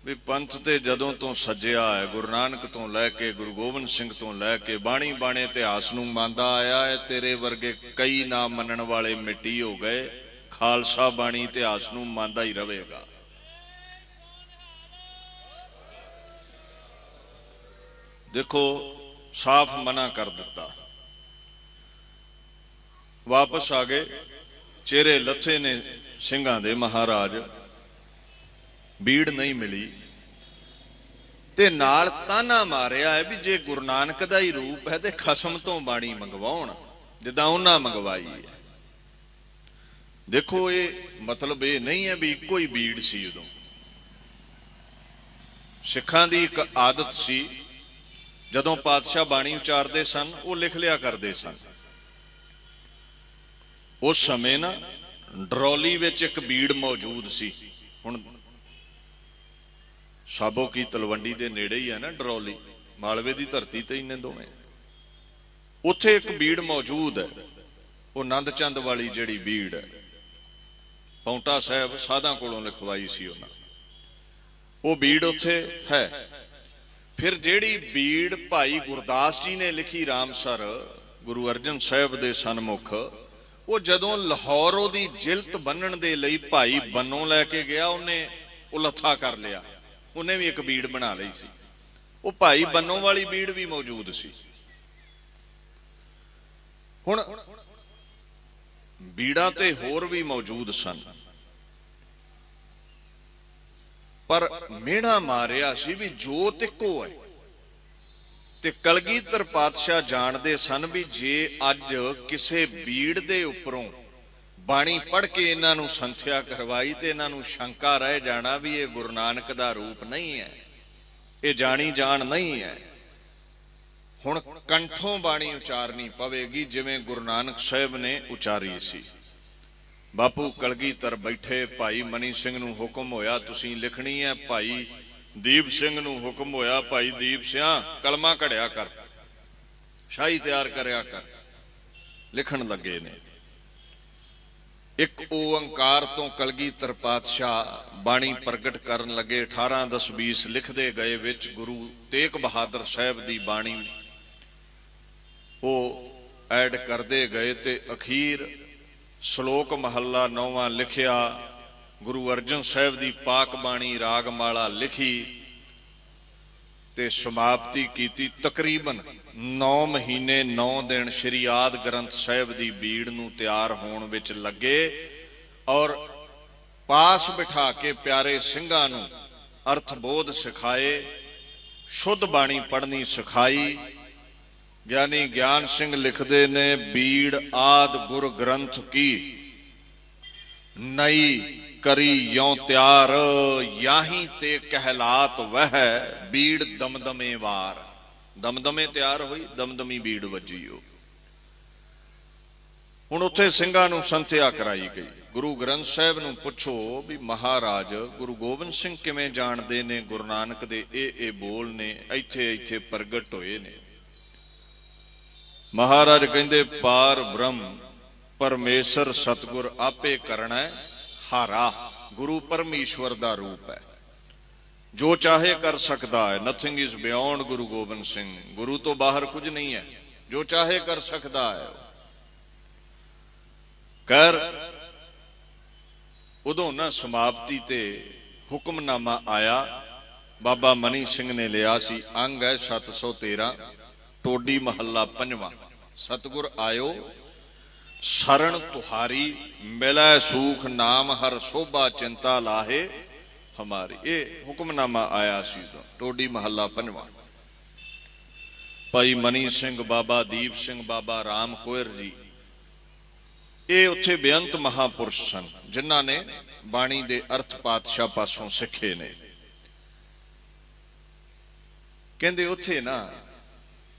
ਵੀ ਪੰਥ ਤੇ ਜਦੋਂ ਤੋਂ ਸੱਜਿਆ ਹੈ, ਗੁਰੂ ਨਾਨਕ ਤੋਂ ਲੈ ਕੇ ਗੁਰੂ ਗੋਬਿੰਦ ਸਿੰਘ ਤੋਂ ਲੈ ਕੇ ਬਾਣੀ ਬਾਣੇ ਇਤਿਹਾਸ ਨੂੰ ਮੰਨਦਾ ਆਇਆ ਹੈ। ਤੇਰੇ ਵਰਗੇ ਕਈ ਨਾ ਮੰਨਣ ਵਾਲੇ ਮਿੱਟੀ ਹੋ ਗਏ, ਖਾਲਸਾ ਬਾਣੀ ਇਤਿਹਾਸ ਨੂੰ ਮੰਨਦਾ ਹੀ ਰਹੇਗਾ। ਦੇਖੋ ਸਾਫ਼ ਮਨਾ ਕਰ ਦਿੱਤਾ। ਵਾਪਸ ਆ ਗਏ, ਚਿਹਰੇ ਲੱਥੇ ਨੇ ਸਿੰਘਾਂ ਦੇ ਮਹਾਰਾਜ, ਬੀੜ ਨਹੀਂ ਮਿਲੀ। ਤੇ ਨਾਲ ਤਾਨਾ ਮਾਰਿਆ ਹੈ ਵੀ ਜੇ ਗੁਰੂ ਨਾਨਕ ਦਾ ਹੀ ਰੂਪ ਹੈ ਤੇ ਖਸਮ ਤੋਂ ਬਾਣੀ ਮੰਗਵਾਉਣ ਜਿੱਦਾਂ ਉਹਨਾਂ ਮੰਗਵਾਈ ਹੈ। ਦੇਖੋ ਇਹ ਮਤਲਬ ਇਹ ਨਹੀਂ ਹੈ ਵੀ ਇੱਕੋ ਹੀ ਬੀੜ ਸੀ। ਉਦੋਂ ਸਿੱਖਾਂ ਦੀ ਇੱਕ ਆਦਤ ਸੀ, ਜਦੋਂ ਪਾਤਸ਼ਾਹ ਬਾਣੀ ਉਚਾਰਦੇ ਸਨ ਉਹ ਲਿਖ ਲਿਆ ਕਰਦੇ ਸਨ। ਉਸ ਸਮੇਂ ਨਾ ਡਰੌਲੀ ਵਿੱਚ ਇੱਕ ਬੀੜ ਮੌਜੂਦ ਸੀ। ਹੁਣ ਸਾਬੋ ਕੀ ਤਲਵੰਡੀ ਦੇ ਨੇੜੇ ਹੀ ਹੈ ਨਾ ਡਰੌਲੀ, ਮਾਲਵੇ ਦੀ ਧਰਤੀ ਤੇ ਹੀ ਨੇ ਦੋਵੇਂ। ਉੱਥੇ ਇੱਕ ਬੀੜ ਮੌਜੂਦ ਹੈ, ਉਹ ਆਨੰਦ ਚੰਦ ਵਾਲੀ ਜਿਹੜੀ ਬੀੜ ਹੈ, ਪੌਂਟਾ ਸਾਹਿਬ ਸਾਧਾਂ ਕੋਲੋਂ ਲਿਖਵਾਈ ਸੀ ਉਹਨਾਂ। ਉਹ ਬੀੜ ਉੱਥੇ ਹੈ। ਫਿਰ ਜਿਹੜੀ ਬੀੜ ਭਾਈ ਗੁਰਦਾਸ ਜੀ ਨੇ ਲਿਖੀ ਰਾਮਸਰ ਗੁਰੂ ਅਰਜਨ ਸਾਹਿਬ ਦੇ ਸਨਮੁਖ, ਉਹ ਜਦੋਂ ਲਾਹੌਰ ਉਹਦੀ ਜਿਲਤ ਬੰਨਣ ਦੇ ਲਈ ਭਾਈ ਬੰਨੋਂ ਲੈ ਕੇ ਗਿਆ, ਉਹਨੇ ਉਲੱਥਾ ਕਰ ਲਿਆ। ਉਹਨੇ ਵੀ ਇੱਕ ਬੀੜ ਬਣਾ ਲਈ ਸੀ। ਉਹ ਭਾਈ ਬੰਨੋਂ ਵਾਲੀ ਬੀੜ ਵੀ ਮੌਜੂਦ ਸੀ। ਹੁਣ ਬੀੜਾਂ ਤੇ ਹੋਰ ਵੀ ਮੌਜੂਦ ਸਨ, ਪਰ ਮਿਹਣਾ ਮਾਰਿਆ ਸੀ ਵੀ ਜੋਤ ਇੱਕੋ ਹੈ। ਤੇ ਕਲਗੀਧਰ ਪਾਤਸ਼ਾਹ ਜਾਣਦੇ ਸਨ ਵੀ ਜੇ ਅੱਜ ਕਿਸੇ ਬੀੜ ਦੇ ਉੱਪਰੋਂ ਬਾਣੀ ਪੜ੍ਹ ਕੇ ਇਹਨਾਂ ਨੂੰ ਸੰਥਿਆ ਕਰਵਾਈ ਤੇ ਇਹਨਾਂ ਨੂੰ ਸ਼ੰਕਾ ਰਹਿ ਜਾਣਾ ਵੀ ਇਹ ਗੁਰੂ ਨਾਨਕ ਦਾ ਰੂਪ ਨਹੀਂ ਹੈ, ਇਹ ਜਾਣੀ ਜਾਣ ਨਹੀਂ ਹੈ। ਹੁਣ ਕੰਠੋਂ ਬਾਣੀ ਉਚਾਰਨੀ ਪਵੇਗੀ ਜਿਵੇਂ ਗੁਰੂ ਨਾਨਕ ਸਾਹਿਬ ਨੇ ਉਚਾਰੀ ਸੀ। ਬਾਪੂ ਕਲਗੀਧਰ ਬੈਠੇ, ਭਾਈ ਮਨੀ ਸਿੰਘ ਨੂੰ ਹੁਕਮ ਹੋਇਆ ਤੁਸੀਂ ਲਿਖਣੀ ਹੈ। ਭਾਈ ਦੀਪ ਸਿੰਘ ਨੂੰ ਹੁਕਮ ਹੋਇਆ, ਭਾਈ ਦੀਪ ਸਿਆਂ ਕਲਮਾ ਘੜਿਆ ਕਰ, ਸ਼ਾਹੀ ਤਿਆਰ ਕਰਿਆ ਕਰ। ਲਿਖਣ ਲੱਗੇ ਨੇ। ਇੱਕ ਓੰਕਾਰ ਤੋਂ ਕਲਗੀਧਰ ਪਾਤਸ਼ਾਹ ਬਾਣੀ ਪ੍ਰਗਟ ਕਰਨ ਲੱਗੇ। 18-10-20 ਲਿਖਦੇ ਗਏ, ਵਿੱਚ ਗੁਰੂ ਤੇਗ ਬਹਾਦਰ ਸਾਹਿਬ ਦੀ ਬਾਣੀ ਉਹ ਐਡ ਕਰਦੇ ਗਏ ਤੇ ਅਖੀਰ ਸ਼ਲੋਕ ਮਹੱਲਾ 9ਵਾਂ ਲਿਖਿਆ। ਗੁਰੂ ਅਰਜਨ ਸਾਹਿਬ ਦੀ ਪਾਕ ਬਾਣੀ ਰਾਗਮਾਲਾ ਲਿਖੀ ਤੇ ਸਮਾਪਤੀ ਕੀਤੀ। ਤਕਰੀਬਨ 9 ਮਹੀਨੇ 9 ਦਿਨ ਸ਼੍ਰੀ ਆਦਿ ਗ੍ਰੰਥ ਸਾਹਿਬ ਦੀ ਬੀੜ ਨੂੰ ਤਿਆਰ ਹੋਣ ਵਿੱਚ ਲੱਗੇ ਔਰ ਪਾਸ ਬਿਠਾ ਕੇ ਪਿਆਰੇ ਸਿੰਘਾਂ ਨੂੰ ਅਰਥ ਬੋਧ ਸਿਖਾਏ, ਸ਼ੁੱਧ ਬਾਣੀ ਪੜ੍ਹਨੀ ਸਿਖਾਈ। ਗਿਆਨੀ ਗਿਆਨ ਸਿੰਘ ਲਿਖਦੇ ਨੇ, ਬੀੜ ਆਦ ਗੁਰ ਗ੍ਰੰਥ ਕੀ ਨਈ ਕਰੀ ਯੋਂ ਤਿਆਰ, ਯਾਹੀ ਤੇ ਕਹਿਲਾਤ ਵਹਿ ਬੀੜ ਦਮਦਮੇ ਵਾਰ। ਦਮਦਮੇ ਤਿਆਰ ਹੋਈ, ਦਮਦਮੀ ਬੀੜ ਵੱਜੀ। ਹੁਣ ਉੱਥੇ ਸਿੰਘਾਂ ਨੂੰ ਸੰਥਿਆ ਕਰਾਈ ਗਈ। ਗੁਰੂ ਗ੍ਰੰਥ ਸਾਹਿਬ ਨੂੰ ਪੁੱਛੋ ਵੀ ਮਹਾਰਾਜ ਗੁਰੂ ਗੋਬਿੰਦ ਸਿੰਘ ਕਿਵੇਂ ਜਾਣਦੇ ਨੇ ਗੁਰੂ ਨਾਨਕ ਦੇ ਇਹ ਬੋਲ ਨੇ, ਇੱਥੇ ਇੱਥੇ ਪ੍ਰਗਟ ਹੋਏ ਨੇ। ਮਹਾਰਾਜ ਕਹਿੰਦੇ ਪਾਰ ਬ੍ਰਹਮ ਪਰਮੇਸ਼ਰ ਸਤਿਗੁਰ ਆਪੇ ਕਰਨਾ ਹਾਰਾ। ਗੁਰੂ ਪਰਮੇਸ਼ਵਰ ਦਾ ਰੂਪ ਹੈ, ਜੋ ਚਾਹੇ ਕਰ ਸਕਦਾ ਹੈ। Nothing is beyond Guru Gobind Singh. ਗੁਰੂ ਤੋਂ ਬਾਹਰ ਕੁਝ ਨਹੀਂ ਹੈ, ਜੋ ਚਾਹੇ ਕਰ ਸਕਦਾ ਹੈ। ਕਰ ਉਦੋਂ ਨਾ ਸਮਾਪਤੀ ਤੇ ਹੁਕਮਨਾਮਾ ਆਇਆ। ਬਾਬਾ ਮਨੀ ਸਿੰਘ ਨੇ ਲਿਆ ਸੀ, ਅੰਗ ਹੈ 713, ਟੋਡੀ ਮਹੱਲਾ 5ਵਾਂ। ਸਤਿਗੁਰ ਆਇਓ ਸਰਣ ਤੁਹਾਰੀ, ਮਿਲੈ ਸੂਖ ਨਾਮ ਹਰ ਸੋਭਾ ਚਿੰਤਾ ਲਾਹੇ ਹਮਾਰੀ। ਇਹ ਹੁਕਮਨਾਮਾ ਆਇਆ ਸੀ ਟੋਡੀ ਮਹੱਲਾ 5ਵਾਂ। ਭਾਈ ਮਨੀ ਸਿੰਘ, ਬਾਬਾ ਦੀਪ ਸਿੰਘ, ਬਾਬਾ ਰਾਮ ਕੋਇਰ ਜੀ, ਇਹ ਉੱਥੇ ਬੇਅੰਤ ਮਹਾਪੁਰਸ਼ ਸਨ ਜਿਨ੍ਹਾਂ ਨੇ ਬਾਣੀ ਦੇ ਅਰਥ ਪਾਤਸ਼ਾਹ ਪਾਸੋਂ ਸਿੱਖੇ ਨੇ। ਕਹਿੰਦੇ ਉੱਥੇ ਨਾ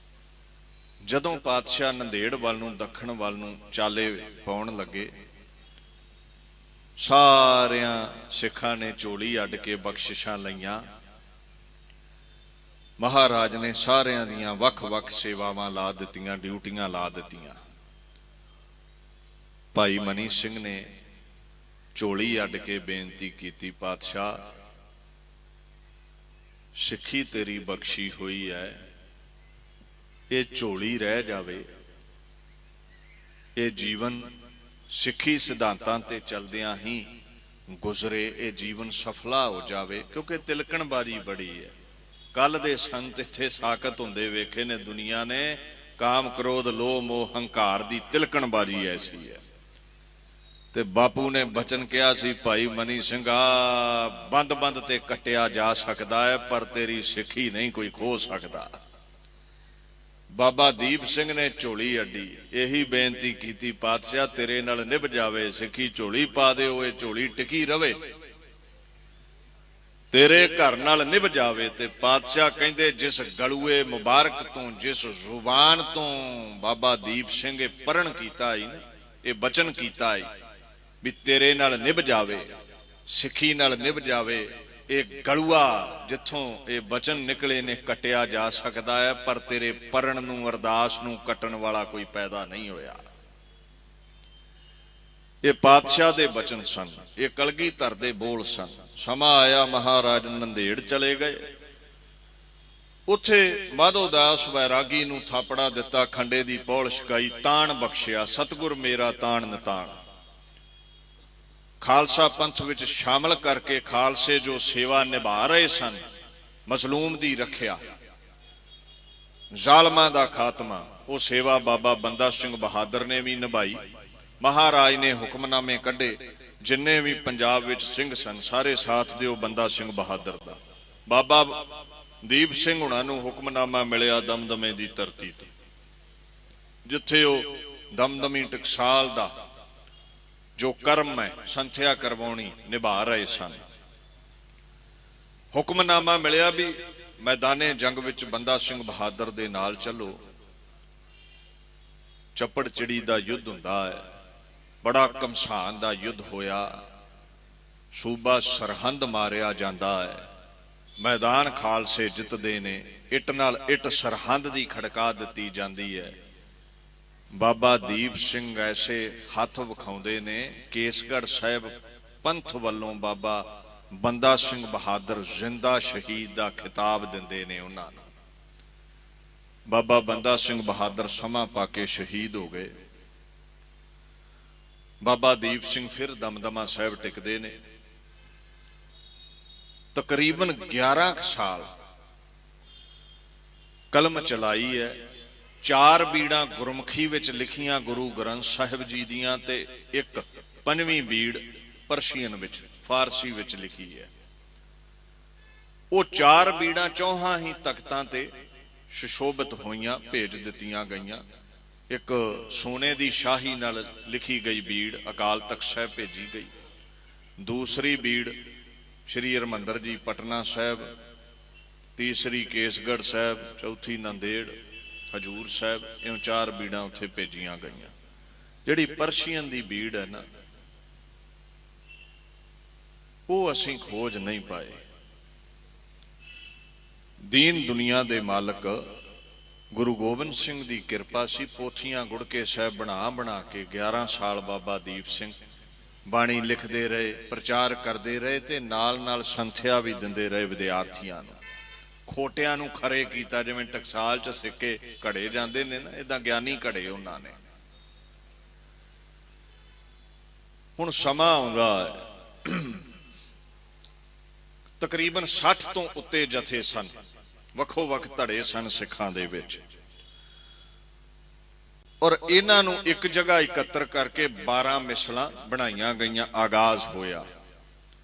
ਜਦੋਂ ਪਾਤਸ਼ਾਹ ਨੰਦੇੜ ਵੱਲ ਨੂੰ ਦੱਖਣ ਵੱਲ ਨੂੰ ਚਾਲੇ ਪਾਉਣ ਲੱਗੇ, ਸਾਰਿਆਂ ਸਿੱਖਾਂ ਨੇ ਝੋਲੀ ਅੱਡ ਕੇ ਬਖਸ਼ਿਸ਼ਾਂ ਲਈਆਂ। ਮਹਾਰਾਜ ਨੇ ਸਾਰਿਆਂ ਦੀਆਂ ਵੱਖ-ਵੱਖ ਸੇਵਾਵਾਂ ਲਾ ਦਿੱਤੀਆਂ, ਡਿਊਟੀਆਂ ਲਾ ਦਿੱਤੀਆਂ। ਭਾਈ ਮਨੀ ਸਿੰਘ ਨੇ ਝੋਲੀ ਅੱਡ ਕੇ ਬੇਨਤੀ ਕੀਤੀ, ਪਾਤਸ਼ਾਹ ਸਿੱਖੀ ਤੇਰੀ ਬਖਸ਼ੀ ਹੋਈ ਹੈ, ਇਹ ਝੋਲੀ ਰਹਿ ਜਾਵੇ, ਇਹ ਜੀਵਨ ਸਿੱਖੀ ਸਿਧਾਂਤਾਂ ਤੇ ਚੱਲਦਿਆਂ ਹੀ ਗੁਜ਼ਰੇ, ਇਹ ਜੀਵਨ ਸਫਲਾ ਹੋ ਜਾਵੇ। ਕਿਉਂਕਿ ਤਿਲਕਣਬਾਜ਼ੀ ਬੜੀ ਹੈ। ਕੱਲ ਦੇ ਸੰਤ ਇੱਥੇ ਸਾਕਤ ਹੁੰਦੇ ਵੇਖੇ ਨੇ ਦੁਨੀਆ ਨੇ। ਕਾਮ ਕ੍ਰੋਧ ਲੋਭ ਮੋਹ ਹੰਕਾਰ ਦੀ ਤਿਲਕਣਬਾਜ਼ੀ ਐਸੀ ਹੈ। ਤੇ ਬਾਪੂ ਨੇ ਬਚਨ ਕਿਹਾ ਸੀ, ਭਾਈ ਮਨੀ ਸਿੰਘਾ ਬੰਦ ਤੇ ਕੱਟਿਆ ਜਾ ਸਕਦਾ ਹੈ, ਪਰ ਤੇਰੀ ਸਿੱਖੀ ਨਹੀਂ ਕੋਈ ਖੋ ਸਕਦਾ। ਬਾਬਾ ਦੀਪ ਸਿੰਘ ਨੇ ਝੋਲੀ ਅੱਡੀ, ਇਹੀ ਬੇਨਤੀ ਕੀਤੀ, ਪਾਤਸ਼ਾਹ ਤੇਰੇ ਨਾਲ ਨਿਭ ਜਾਵੇ ਸਿੱਖੀ, ਝੋਲੀ ਪਾ ਦਿਓ, ਇਹ ਝੋਲੀ ਟਿਕੀ ਰਵੇ, ਤੇਰੇ ਘਰ ਨਾਲ ਨਿਭ ਜਾਵੇ। ਤੇ ਪਾਤਸ਼ਾਹ ਕਹਿੰਦੇ ਜਿਸ ਗਲੂਏ ਮੁਬਾਰਕ ਤੋਂ, ਜਿਸ ਜ਼ੁਬਾਨ ਤੋਂ ਬਾਬਾ ਦੀਪ ਸਿੰਘ ਇਹ ਪਰਣ ਕੀਤਾ ਹੀ ਨਾ, ਇਹ ਬਚਨ ਕੀਤਾ ਹੀ ਵੀ ਤੇਰੇ ਨਾਲ ਨਿਭ ਜਾਵੇ, ਸਿੱਖੀ ਨਾਲ ਨਿਭ ਜਾਵੇ, ਇਹ ਗਲੂਆ ਜਿੱਥੋਂ ਇਹ ਬਚਨ ਨਿਕਲੇ ਨੇ ਕੱਟਿਆ ਜਾ ਸਕਦਾ ਹੈ, ਪਰ ਤੇਰੇ ਪਰਣ ਨੂੰ, ਅਰਦਾਸ ਨੂੰ ਕੱਟਣ ਵਾਲਾ ਕੋਈ ਪੈਦਾ ਨਹੀਂ ਹੋਇਆ। ਇਹ ਪਾਤਸ਼ਾਹ ਦੇ ਬਚਨ ਸਨ, ਇਹ ਕਲਗੀਧਰ ਦੇ ਬੋਲ ਸਨ। ਸਮਾਂ ਆਇਆ ਮਹਾਰਾਜ ਨੰਦੇੜ ਚਲੇ ਗਏ। ਉੱਥੇ ਮਾਧੋ ਦਾਸ ਵੈਰਾਗੀ ਨੂੰ ਥਾਪੜਾ ਦਿੱਤਾ, ਖੰਡੇ ਦੀ ਪੌਲ ਛਕਾਈ, ਤਾਣ ਬਖਸ਼ਿਆ, ਸਤਿਗੁਰ ਮੇਰਾ ਤਾਣ ਨਿਤਾਣ। ਖਾਲਸਾ ਪੰਥ ਵਿੱਚ ਸ਼ਾਮਲ ਕਰਕੇ ਖਾਲਸੇ ਜੋ ਸੇਵਾ ਨਿਭਾ ਰਹੇ ਸਨ, ਮਜ਼ਲੂਮ ਦੀ ਰੱਖਿਆ, ਜ਼ਾਲਮਾਂ ਦਾ ਖਾਤਮਾ, ਉਹ ਸੇਵਾ ਬਾਬਾ ਬੰਦਾ ਸਿੰਘ ਬਹਾਦਰ ਨੇ ਵੀ ਨਿਭਾਈ। ਮਹਾਰਾਜ ਨੇ ਹੁਕਮਨਾਮੇ ਕੱਢੇ, ਜਿੰਨੇ ਵੀ ਪੰਜਾਬ ਵਿੱਚ ਸਿੰਘ ਸਨ ਸਾਰੇ ਸਾਥ ਦਿਓ ਬੰਦਾ ਸਿੰਘ ਬਹਾਦਰ ਦਾ। ਬਾਬਾ ਦੀਪ ਸਿੰਘ ਹੁਣਾਂ ਨੂੰ ਹੁਕਮਨਾਮਾ ਮਿਲਿਆ ਦਮਦਮੇ ਦੀ ਧਰਤੀ ਤੋਂ, ਜਿੱਥੇ ਉਹ ਦਮਦਮੀ ਟਕਸਾਲ ਦਾ ਜੋ ਕਰਮ ਹੈ ਸੰਥਿਆ ਕਰਵਾਉਣੀ ਨਿਭਾ ਰਹੇ ਸਨ। ਹੁਕਮਨਾਮਾ ਮਿਲਿਆ ਵੀ ਮੈਦਾਨੇ ਜੰਗ ਵਿੱਚ ਬੰਦਾ ਸਿੰਘ ਬਹਾਦਰ ਦੇ ਨਾਲ ਚੱਲੋ। ਚੱਪੜ ਚਿੜੀ ਦਾ ਯੁੱਧ ਹੁੰਦਾ ਹੈ, ਬੜਾ ਘਮਸਾਨ ਦਾ ਯੁੱਧ ਹੋਇਆ, ਸੂਬਾ ਸਰਹੰਦ ਮਾਰਿਆ ਜਾਂਦਾ ਹੈ, ਮੈਦਾਨ ਖਾਲਸੇ ਜਿੱਤਦੇ ਨੇ, ਇੱਟ ਨਾਲ ਇੱਟ ਸਰਹੰਦ ਦੀ ਖੜਕਾ ਦਿੱਤੀ ਜਾਂਦੀ ਹੈ। ਬਾਬਾ ਦੀਪ ਸਿੰਘ ਐਸੇ ਹੱਥ ਵਿਖਾਉਂਦੇ ਨੇ, ਕੇਸਗੜ੍ਹ ਸਾਹਿਬ ਪੰਥ ਵੱਲੋਂ ਬਾਬਾ ਬੰਦਾ ਸਿੰਘ ਬਹਾਦਰ ਜ਼ਿੰਦਾ ਸ਼ਹੀਦ ਦਾ ਖਿਤਾਬ ਦਿੰਦੇ ਨੇ ਉਹਨਾਂ ਨੂੰ। ਬਾਬਾ ਬੰਦਾ ਸਿੰਘ ਬਹਾਦਰ ਸਮਾਂ ਪਾ ਕੇ ਸ਼ਹੀਦ ਹੋ ਗਏ। ਬਾਬਾ ਦੀਪ ਸਿੰਘ ਫਿਰ ਦਮਦਮਾ ਸਾਹਿਬ ਟਿਕਦੇ ਨੇ। ਤਕਰੀਬਨ 11 ਸਾਲ ਕਲਮ ਚਲਾਈ ਹੈ। 4 ਬੀੜਾਂ ਗੁਰਮੁਖੀ ਵਿੱਚ ਲਿਖੀਆਂ ਗੁਰੂ ਗ੍ਰੰਥ ਸਾਹਿਬ ਜੀ ਦੀਆਂ, ਤੇ ਇੱਕ 5ਵੀਂ ਬੀੜ ਪਰਸ਼ੀਅਨ ਵਿੱਚ, ਫਾਰਸੀ ਵਿੱਚ ਲਿਖੀ ਹੈ। ਉਹ 4 ਬੀੜਾਂ ਚੌਹਾਂ ਹੀ ਤਖਤਾਂ ਤੇ ਸੁਸ਼ੋਭਿਤ ਹੋਈਆਂ, ਭੇਜ ਦਿੱਤੀਆਂ ਗਈਆਂ। ਇੱਕ ਸੋਨੇ ਦੀ ਸ਼ਾਹੀ ਨਾਲ ਲਿਖੀ ਗਈ ਬੀੜ ਅਕਾਲ ਤਖਤ ਸਾਹਿਬ ਭੇਜੀ ਗਈ। ਦੂਸਰੀ ਬੀੜ ਸ਼੍ਰੀ ਹਰਿਮੰਦਰ ਜੀ ਪਟਨਾ ਸਾਹਿਬ, ਤੀਸਰੀ ਕੇਸਗੜ੍ਹ ਸਾਹਿਬ, ਚੌਥੀ ਨੰਦੇੜ ਹਜੂਰ ਸਾਹਿਬ, ਇਹ 4 ਬੀੜਾਂ ਉੱਥੇ ਭੇਜੀਆਂ ਗਈਆਂ। ਜਿਹੜੀ ਪਰਸ਼ੀਅਨ ਦੀ ਬੀੜ ਹੈ ਨਾ, ਉਹ ਅਸੀਂ ਖੋਜ ਨਹੀਂ ਪਾਏ। ਦੀਨ ਦੁਨੀਆ ਦੇ ਮਾਲਕ ਗੁਰੂ ਗੋਬਿੰਦ ਸਿੰਘ ਦੀ ਕਿਰਪਾ ਸੀ। ਪੋਥੀਆਂ ਗੁੜਕੇ ਸਾਹਿਬ ਬਣਾ ਬਣਾ ਕੇ 11 ਸਾਲ ਬਾਬਾ ਦੀਪ ਸਿੰਘ ਬਾਣੀ ਲਿਖਦੇ ਰਹੇ, ਪ੍ਰਚਾਰ ਕਰਦੇ ਰਹੇ ਤੇ ਨਾਲ ਨਾਲ ਸੰਥਿਆ ਵੀ ਦਿੰਦੇ ਰਹੇ ਵਿਦਿਆਰਥੀਆਂ ਨੂੰ। ਖੋਟਿਆਂ ਨੂੰ ਖਰੇ ਕੀਤਾ, ਜਿਵੇਂ ਟਕਸਾਲ 'ਚ ਸਿੱਕੇ ਘੜੇ ਜਾਂਦੇ ਨੇ ਨਾ, ਏਦਾਂ ਗਿਆਨੀ ਘੜੇ ਉਹਨਾਂ ਨੇ। ਹੁਣ ਸਮਾਂ ਆਉਂਦਾ ਹੈ, ਤਕਰੀਬਨ 60 ਤੋਂ ਉੱਤੇ ਜਥੇ ਸਨ, ਵੱਖੋ ਵੱਖ ਧੜੇ ਸਨ ਸਿੱਖਾਂ ਦੇ ਵਿੱਚ, ਔਰ ਇਹਨਾਂ ਨੂੰ ਇੱਕ ਜਗ੍ਹਾ ਇਕੱਤਰ ਕਰਕੇ 12 ਮਿਸਲਾਂ ਬਣਾਈਆਂ ਗਈਆਂ। ਆਗਾਜ਼ ਹੋਇਆ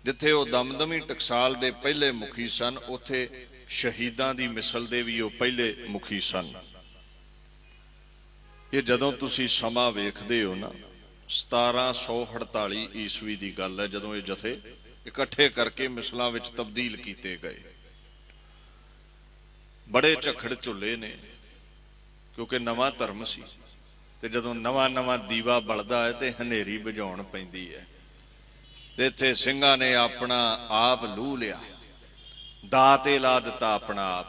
ਜਿੱਥੇ ਉਹ ਦਮਦਮੀ ਟਕਸਾਲ ਦੇ ਪਹਿਲੇ ਮੁਖੀ ਸਨ, ਉੱਥੇ ਸ਼ਹੀਦਾਂ ਦੀ ਮਿਸਲ ਦੇ ਵੀ ਉਹ ਪਹਿਲੇ ਮੁਖੀ ਸਨ। ਇਹ ਜਦੋਂ ਤੁਸੀਂ ਸਮਾਂ ਵੇਖਦੇ ਹੋ ਨਾ, 1748 ਈਸਵੀ ਦੀ ਗੱਲ ਹੈ, ਜਦੋਂ ਇਹ ਜਥੇ ਇਕੱਠੇ ਕਰਕੇ ਮਿਸਲਾਂ ਵਿੱਚ ਤਬਦੀਲ ਕੀਤੇ ਗਏ। ਬੜੇ ਝਖੜ ਝੁੱਲੇ ਨੇ, ਕਿਉਂਕਿ ਨਵਾਂ ਧਰਮ ਸੀ, ਤੇ ਜਦੋਂ ਨਵਾਂ ਨਵਾਂ ਦੀਵਾ ਬਲਦਾ ਹੈ ਤੇ ਹਨੇਰੀ ਬੁਝਾਉਣ ਪੈਂਦੀ ਹੈ। ਤੇ ਇੱਥੇ ਸਿੰਘਾਂ ਨੇ ਆਪਣਾ ਆਪ ਲੂਹ ਲਿਆ, ਦਾਤੇ ਲਾ ਦਿੱਤਾ ਆਪਣਾ ਆਪ,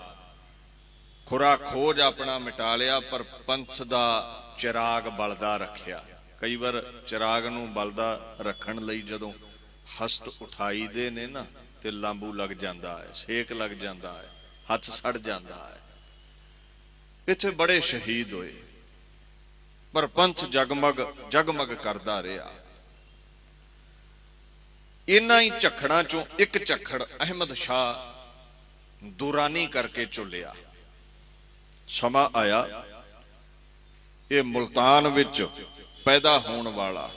ਖੁਰਾ ਖੋਜ ਆਪਣਾ ਮਿਟਾ ਲਿਆ, ਪਰ ਪੰਥ ਦਾ ਚਿਰਾਗ ਬਲਦਾ ਰੱਖਿਆ। ਕਈ ਵਾਰ ਚਿਰਾਗ ਨੂੰ ਬਲਦਾ ਰੱਖਣ ਲਈ ਜਦੋਂ ਹਸਤ ਉਠਾਈ ਦੇ ਨੇ ਨਾ, ਤੇ ਲਾਂਬੂ ਲੱਗ ਜਾਂਦਾ ਹੈ, ਸੇਕ ਲੱਗ ਜਾਂਦਾ ਹੈ, ਹੱਥ ਸੜ ਜਾਂਦਾ ਹੈ। ਇੱਥੇ ਬੜੇ ਸ਼ਹੀਦ ਹੋਏ, ਪਰ ਪੰਥ ਜਗਮਗ ਜਗਮਗ ਕਰਦਾ ਰਿਹਾ। ਇਹਨਾਂ ਹੀ ਝਖੜਾਂ ਚੋਂ ਇੱਕ ਝਖੜ ਅਹਿਮਦ ਸ਼ਾਹ ਦੁਰਾਨੀ ਕਰਕੇ ਝੁੱਲਿਆ। ਸਮਾਂ ਆਇਆ, ਇਹ ਮੁਲਤਾਨ ਵਿੱਚ ਪੈਦਾ ਹੋਣ ਵਾਲਾ,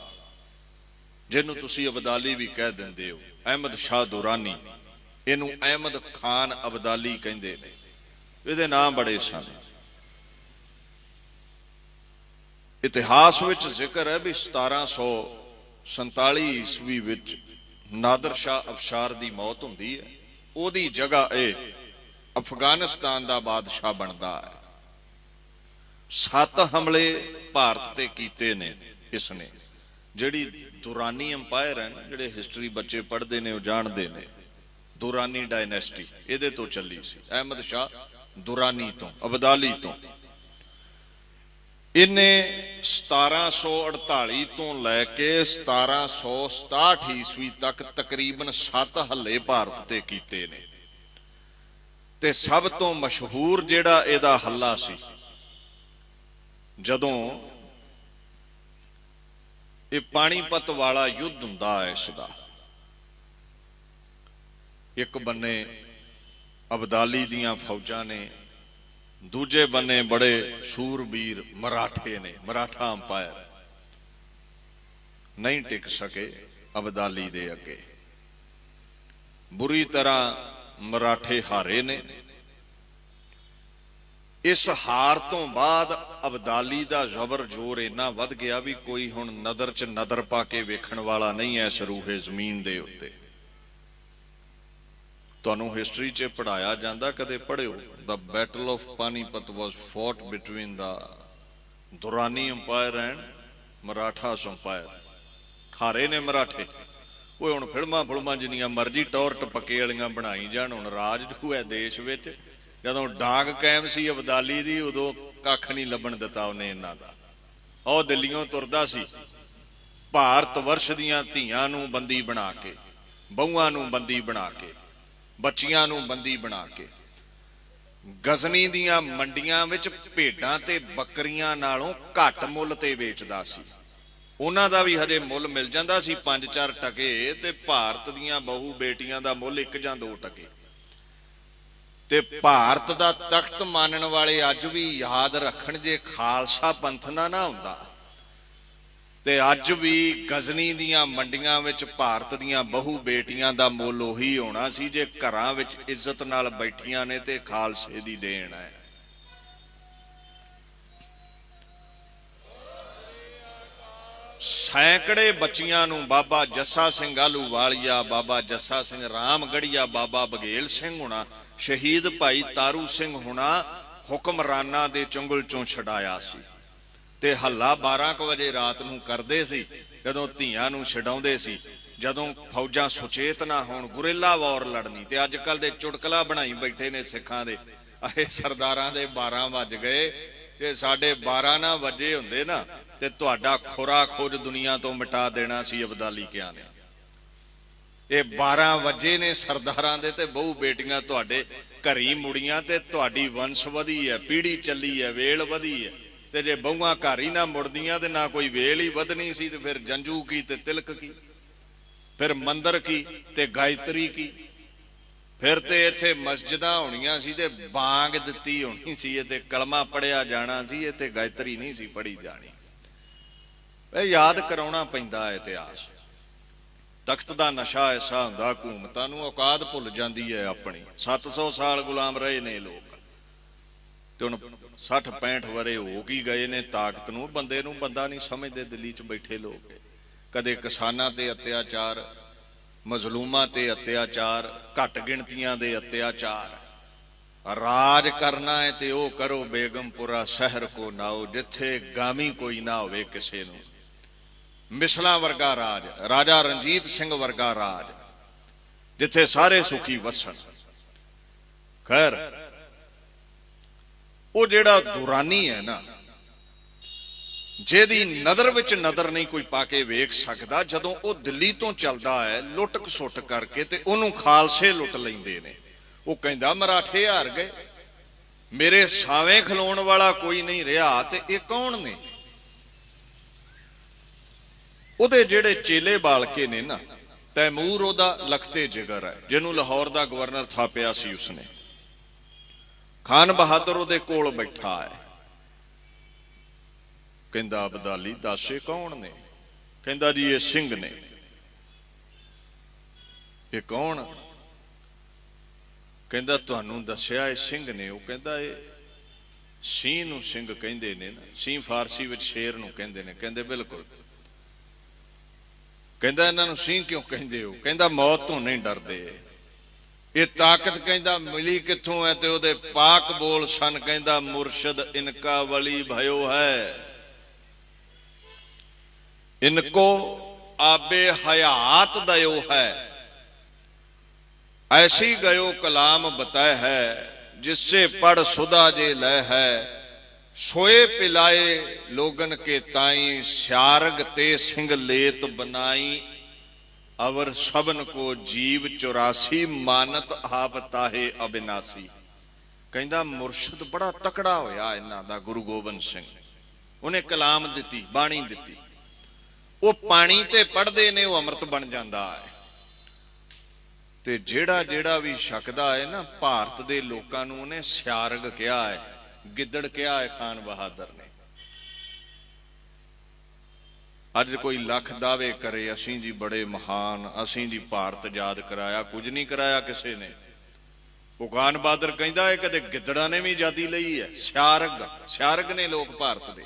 ਜਿਹਨੂੰ ਤੁਸੀਂ ਅਬਦਾਲੀ ਵੀ ਕਹਿ ਦਿੰਦੇ ਹੋ, ਅਹਿਮਦ ਸ਼ਾਹ ਦੁਰਾਨੀ, ਇਹਨੂੰ ਅਹਿਮਦ ਖਾਨ ਅਬਦਾਲੀ ਕਹਿੰਦੇ ਨੇ, ਇਹਦੇ ਨਾਮ ਬੜੇ ਸਨ। ਇਤਿਹਾਸ ਵਿੱਚ ਜ਼ਿਕਰ ਹੈ ਵੀ 1747 ਈਸਵੀ ਵਿੱਚ ਨਾਦਰ ਸ਼ਾਹ ਅਫਸ਼ਾਰ ਦੀ ਮੌਤ ਹੁੰਦੀ ਹੈ। ਉਹਦੀ ਜਗ੍ਹਾ ਇਹ ਅਫਗਾਨਿਸਤਾਨ ਦਾ ਬਾਦਸ਼ਾਹ ਬਣਦਾ ਹੈ। 7 ਹਮਲੇ ਭਾਰਤ ਤੇ ਕੀਤੇ ਨੇ ਇਸਨੇ। ਜਿਹੜੀ ਦੁਰਾਨੀ ਅੰਪਾਇਰ ਹੈ ਨਾ, ਜਿਹੜੇ ਹਿਸਟਰੀ ਬੱਚੇ ਪੜ੍ਹਦੇ ਨੇ ਉਹ ਜਾਣਦੇ ਨੇ, ਦੁਰਾਨੀ ਡਾਇਨੈਸਟੀ ਇਹਦੇ ਤੋਂ ਚੱਲੀ ਸੀ, ਅਹਿਮਦ ਸ਼ਾਹ ਦੁਰਾਨੀ ਤੋਂ, ਅਬਦਾਲੀ ਤੋਂ। ਇਹਨੇ 1748 ਤੋਂ ਲੈ ਕੇ 1767 ਈਸਵੀ ਤੱਕ ਤਕਰੀਬਨ 7 ਹੱਲੇ ਭਾਰਤ ਤੇ ਕੀਤੇ ਨੇ। ਤੇ ਸਭ ਤੋਂ ਮਸ਼ਹੂਰ ਜਿਹੜਾ ਇਹਦਾ ਹੱਲਾ ਸੀ, ਜਦੋਂ ਇਹ ਪਾਣੀਪਤ ਵਾਲਾ ਯੁੱਧ ਹੁੰਦਾ ਹੈ ਇਸ ਦਾ, ਇੱਕ ਬੰਨੇ ਅਬਦਾਲੀ ਦੀਆਂ ਫੌਜਾਂ ਨੇ, ਦੂਜੇ ਬੰਨੇ ਬੜੇ ਸੂਰਬੀਰ ਮਰਾਠੇ ਨੇ, ਮਰਾਠਾ ਅੰਪਾਇਰ ਨਹੀਂ ਟਿਕ ਸਕੇ ਅਬਦਾਲੀ ਦੇ ਅੱਗੇ। ਬੁਰੀ ਤਰ੍ਹਾਂ ਮਰਾਠੇ ਹਾਰੇ ਨੇ। ਇਸ ਹਾਰ ਤੋਂ ਬਾਅਦ ਅਬਦਾਲੀ ਦਾ ਜ਼ਬਰ ਜ਼ੋਰ ਇੰਨਾ ਵੱਧ ਗਿਆ ਵੀ ਕੋਈ ਹੁਣ ਨਦਰ 'ਚ ਨਦਰ ਪਾ ਕੇ ਵੇਖਣ ਵਾਲਾ ਨਹੀਂ ਐ ਸਰੂਹੇ ਜ਼ਮੀਨ ਦੇ ਉੱਤੇ। ਤੁਹਾਨੂੰ ਹਿਸਟਰੀ 'ਚ ਪੜਾਇਆ ਜਾਂਦਾ, ਕਦੇ ਪੜ੍ਹਿਓ, the battle of Panipat was fought between the Durrani empire and Marathas empire. ਹਾਰੇ ਨੇ ਮਰਾਠੇ। ਉਹ ਹੁਣ ਫਿਲਮਾਂ ਜਿੰਨੀਆਂ ਮਰਜ਼ੀ ਟੌਰ ਟਪਕੇ ਵਾਲੀਆਂ ਬਣਾਈ ਜਾਣ, ਹੁਣ ਰਾਜ ਜੋ ਹੈ ਦੇਸ਼ ਵਿੱਚ। ਜਦੋਂ ਡਾਂਗ ਕਾਇਮ ਸੀ ਅਬਦਾਲੀ ਦੀ, ਉਦੋਂ ਕੱਖ ਨਹੀਂ ਲੱਭਣ ਦਿੱਤਾ ਉਹਨੇ ਇਹਨਾਂ ਦਾ। ਉਹ ਦਿੱਲੀੋਂ ਤੁਰਦਾ ਸੀ, ਭਾਰਤ ਵਰਸ਼ ਦੀਆਂ ਧੀਆਂ ਨੂੰ ਬੰਦੀ ਬਣਾ ਕੇ, ਬਹੂਆਂ ਨੂੰ ਬੰਦੀ ਬਣਾ ਕੇ, ਬੱਚੀਆਂ ਨੂੰ ਬੰਦੀ ਬਣਾ ਕੇ ਗਜ਼ਨੀ ਦੀਆਂ ਮੰਡੀਆਂ ਵਿੱਚ ਭੇਡਾਂ ਤੇ ਬੱਕਰੀਆਂ ਨਾਲੋਂ ਘੱਟ ਮੁੱਲ ਤੇ ਵੇਚਦਾ ਸੀ। ਉਹਨਾਂ ਦਾ ਵੀ ਹਜੇ ਮੁੱਲ ਮਿਲ ਜਾਂਦਾ ਸੀ 5-4 ਟਕੇ, ਤੇ ਭਾਰਤ ਦੀਆਂ ਬਹੂ ਬੇਟੀਆਂ ਦਾ ਮੁੱਲ 1 ਜਾਂ 2 ਟਕੇ। ਤੇ ਭਾਰਤ ਦਾ ਤਖਤ ਮੰਨਣ ਵਾਲੇ ਅੱਜ ਵੀ ਯਾਦ ਰੱਖਣ, ਜੇ ਖਾਲਸਾ ਪੰਥ ਨਾ ਹੁੰਦਾ ਤੇ ਅੱਜ ਵੀ ਗਜ਼ਨੀ ਦੀਆਂ ਮੰਡੀਆਂ ਵਿੱਚ ਭਾਰਤ ਦੀਆਂ ਬਹੂ ਬੇਟੀਆਂ ਦਾ ਮੁੱਲ ਉਹੀ ਹੋਣਾ ਸੀ, ਜੇ ਘਰਾਂ ਵਿੱਚ ਇੱਜ਼ਤ ਨਾਲ ਬੈਠੀਆਂ ਨੇ ਤੇ ਖਾਲਸੇ ਦੀ ਦੇਣ ਹੈ। ਸੈਂਕੜੇ ਬੱਚੀਆਂ ਨੂੰ ਬਾਬਾ ਜੱਸਾ ਸਿੰਘ ਆਹਲੂਵਾਲੀਆ, ਬਾਬਾ ਜੱਸਾ ਸਿੰਘ ਰਾਮਗੜੀਆ, ਬਾਬਾ ਬਘੇਲ ਸਿੰਘ ਹੋਣਾ, ਸ਼ਹੀਦ ਭਾਈ ਤਾਰੂ ਸਿੰਘ ਹੋਣਾ ਹੁਕਮਰਾਨਾਂ ਦੇ ਚੁੰਗਲ ਚੋਂ ਛਡਾਇਆ ਸੀ। ਤੇ ਹੱਲਾ 12 ਵਜੇ ਰਾਤ ਨੂੰ ਕਰਦੇ ਸੀ ਜਦੋਂ ਧੀਆਂ ਨੂੰ ਛਡਾਉਂਦੇ ਸੀ, ਜਦੋਂ ਫੌਜਾਂ ਸੁਚੇਤ ਨਾ ਹੋਣ, ਗੁਰਿੱਲਾ ਵਾਰ ਲੜਨੀ। ਤੇ ਅੱਜ ਕੱਲ ਦੇ ਚੁਟਕਲਾ ਬਣਾਈ ਬੈਠੇ ਨੇ ਸਿੱਖਾਂ ਦੇ, ਇਹ ਸਰਦਾਰਾਂ ਦੇ 12 ਵੱਜ ਗਏ, ਜੇ ਸਾਡੇ 12 ਨਾ ਵੱਜੇ ਹੁੰਦੇ ਨਾ ਤੇ ਤੁਹਾਡਾ ਖੁਰਾ ਖੋਜ ਦੁਨੀਆ ਤੋਂ ਮਿਟਾ ਦੇਣਾ ਸੀ ਅਬਦਾਲੀ ਕਿਆਂ ਨੇ। ਇਹ 12 ਵਜੇ ਨੇ ਸਰਦਾਰਾਂ ਦੇ ਤੇ ਬਹੁ ਬੇਟੀਆਂ ਤੁਹਾਡੇ ਘਰੀ ਮੁੜੀਆਂ ਤੇ ਤੁਹਾਡੀ ਵੰਸ਼ ਵਧੀ ਹੈ, ਪੀੜੀ ਚੱਲੀ ਹੈ, ਵੇਲ ਵਧੀ ਹੈ। ਤੇ ਜੇ ਬਹੂਆਂ ਘਰ ਹੀ ਨਾ ਮੁੜਦੀਆਂ ਤੇ ਨਾ ਕੋਈ ਵੇਲ ਹੀ ਵਧਣੀ ਸੀ, ਤੇ ਫਿਰ ਜੰਜੂ ਕੀ ਤੇ ਤਿਲਕ ਕੀ, ਫਿਰ ਮੰਦਰ ਕੀ ਤੇ ਗਾਇਤਰੀ ਕੀ, ਫਿਰ ਤੇ ਇੱਥੇ ਮਸਜਿਦਾਂ ਹੋਣੀਆਂ ਸੀ ਤੇ ਬਾਂਗ ਦਿੱਤੀ ਹੋਣੀ ਸੀ, ਤੇ ਕਲਮਾ ਪੜਿਆ ਜਾਣਾ ਸੀ, ਇਹ ਤੇ ਗਾਇਤਰੀ ਨਹੀਂ ਸੀ ਪੜੀ ਜਾਣੀ। ਇਹ ਯਾਦ ਕਰਾਉਣਾ ਪੈਂਦਾ ਇਤਿਹਾਸ। ਤਖਤ ਦਾ ਨਸ਼ਾ ਐਸਾ ਹੁੰਦਾ, ਹਕੂਮਤਾਂ ਨੂੰ ਔਕਾਤ ਭੁੱਲ ਜਾਂਦੀ ਹੈ ਆਪਣੀ। 700 ਸਾਲ ਗੁਲਾਮ ਰਹੇ ਨੇ ਲੋਕ, ਤੇ ਹੁਣ 60-65 ਵਰੇ ਹੋ ਕੀ ਗਏ ਨੇ ਤਾਕਤ ਨੂੰ। ਬੰਦੇ ਨੂੰ ਬੰਦਾ ਨਹੀਂ ਸਮਝਦੇ ਦਿੱਲੀ 'ਚ ਬੈਠੇ ਲੋਕ। ਕਦੇ ਕਿਸਾਨਾਂ ਤੇ ਅਤਿਆਚਾਰ, ਮਜ਼ਲੂਮਾਂ ਤੇ ਅਤਿਆਚਾਰ, ਘੱਟ ਗਿਣਤੀਆਂ ਦੇ ਅਤਿਆਚਾਰ। ਰਾਜ ਕਰਨਾ ਹੈ ਤੇ ਉਹ ਕਰੋ ਬੇਗਮਪੁਰਾ ਸ਼ਹਿਰ ਕੋ ਨਾਓ, ਜਿੱਥੇ ਗਾਮੀ ਕੋਈ ਨਾ ਹੋਵੇ ਕਿਸੇ ਨੂੰ। ਮਿਸਲਾਂ ਵਰਗਾ ਰਾਜ, ਰਾਜਾ ਰਣਜੀਤ ਸਿੰਘ ਵਰਗਾ ਰਾਜ, ਜਿੱਥੇ ਸਾਰੇ ਸੁਖੀ ਵਸਣ। ਖੈਰ ਉਹ ਜਿਹੜਾ ਦੁਰਾਨੀ ਹੈ ਨਾ, ਜਿਹਦੀ ਨਜ਼ਰ ਵਿੱਚ ਨਜ਼ਰ ਨਹੀਂ ਕੋਈ ਪਾ ਕੇ ਵੇਖ ਸਕਦਾ, ਜਦੋਂ ਉਹ ਦਿੱਲੀ ਤੋਂ ਚੱਲਦਾ ਹੈ ਲੁੱਟ ਖਸੁੱਟ ਕਰਕੇ, ਤੇ ਉਹਨੂੰ ਖਾਲਸੇ ਲੁੱਟ ਲੈਂਦੇ ਨੇ। ਉਹ ਕਹਿੰਦਾ ਮਰਾਠੇ ਹਾਰ ਗਏ, ਮੇਰੇ ਸਾਵੇਂ ਖਲੋਣ ਵਾਲਾ ਕੋਈ ਨਹੀਂ ਰਿਹਾ। ਤੇ ਇਹ ਕੌਣ ਨੇ? ਉਹਦੇ ਜਿਹੜੇ ਚੇਲੇ ਬਾਲਕੇ ਨੇ ਨਾ, ਤੈਮੂਰ ਉਹਦਾ ਲਖਤੇ ਜਿਗਰ ਹੈ, ਜਿਹਨੂੰ ਲਾਹੌਰ ਦਾ ਗਵਰਨਰ ਥਾਪਿਆ ਸੀ ਉਸਨੇ। ਖਾਨ ਬਹਾਦਰ ਉਹਦੇ ਕੋਲ ਬੈਠਾ ਹੈ। ਕਹਿੰਦਾ ਅਬਦਾਲੀ ਦੱਸ ਇਹ ਕੌਣ ਨੇ? ਕਹਿੰਦਾ ਜੀ ਇਹ ਸਿੰਘ ਨੇ। ਇਹ ਕੌਣ? ਕਹਿੰਦਾ ਤੁਹਾਨੂੰ ਦੱਸਿਆ ਇਹ ਸਿੰਘ ਨੇ। ਉਹ ਕਹਿੰਦਾ ਇਹ ਸਿੰਘ ਨੂੰ ਸਿੰਘ ਕਹਿੰਦੇ ਨੇ ਨਾ, ਸਿੰਘ ਫਾਰਸੀ ਵਿੱਚ ਸ਼ੇਰ ਨੂੰ ਕਹਿੰਦੇ ਨੇ। ਕਹਿੰਦੇ ਬਿਲਕੁਲ। ਕਹਿੰਦਾ ਇਹਨਾਂ ਨੂੰ ਸਿੰਘ ਕਿਉਂ ਕਹਿੰਦੇ ਹੋ? ਕਹਿੰਦਾ ਮੌਤ ਤੋਂ ਨਹੀਂ ਡਰਦੇ। ਇਹ ਤਾਕਤ ਕਹਿੰਦਾ ਮਿਲੀ ਕਿੱਥੋਂ ਹੈ? ਤੇ ਉਹਦੇ ਪਾਕ ਬੋਲ ਸਨ, ਕਹਿੰਦਾ ਮੁਰਸ਼ਦ ਇਨਕਾ ਵਲੀ ਭਇਓ ਹੈ, इनको आबे हयात दयो है, ऐसी गयो कलाम बताए है, जिससे पढ़ सुधा जे लय है, सोए पिलाए लोगन के ताई, स्यारग ते सिंह लेत बनाई, अवर सबन को जीव 84 मानत आप ताहे अविनाशी। कहंदा मुर्शद बड़ा तकड़ा होया इन्हां दा, गुरु गोबिंद सिंह। उन्हें कलाम दिती, बाणी दिती। ਉਹ ਪਾਣੀ ਤੇ ਪੜਦੇ ਨੇ ਉਹ ਅੰਮ੍ਰਿਤ ਬਣ ਜਾਂਦਾ ਹੈ। ਤੇ ਜਿਹੜਾ ਜਿਹੜਾ ਵੀ ਛਕਦਾ ਹੈ ਨਾ, ਭਾਰਤ ਦੇ ਲੋਕਾਂ ਨੂੰ ਉਹਨੇ ਸਿਆਰਗ ਕਿਹਾ ਹੈ, ਗਿੱਦੜ ਕਿਹਾ ਹੈ ਖਾਨ ਬਹਾਦਰ ਨੇ। ਅੱਜ ਕੋਈ ਲੱਖ ਦਾਅਵੇ ਕਰੇ ਅਸੀਂ ਜੀ ਬੜੇ ਮਹਾਨ, ਅਸੀਂ ਜੀ ਭਾਰਤ ਆਜ਼ਾਦ ਕਰਾਇਆ, ਕੁਝ ਨਹੀਂ ਕਰਾਇਆ ਕਿਸੇ ਨੇ। ਉਹ ਖਾਨ ਬਹਾਦਰ ਕਹਿੰਦਾ ਇਹ ਕਦੇ ਗਿੱਦੜਾਂ ਨੇ ਵੀ ਆਜ਼ਾਦੀ ਲਈ ਹੈ? ਸਿਆਰਗ ਨੇ ਲੋਕ ਭਾਰਤ ਦੇ।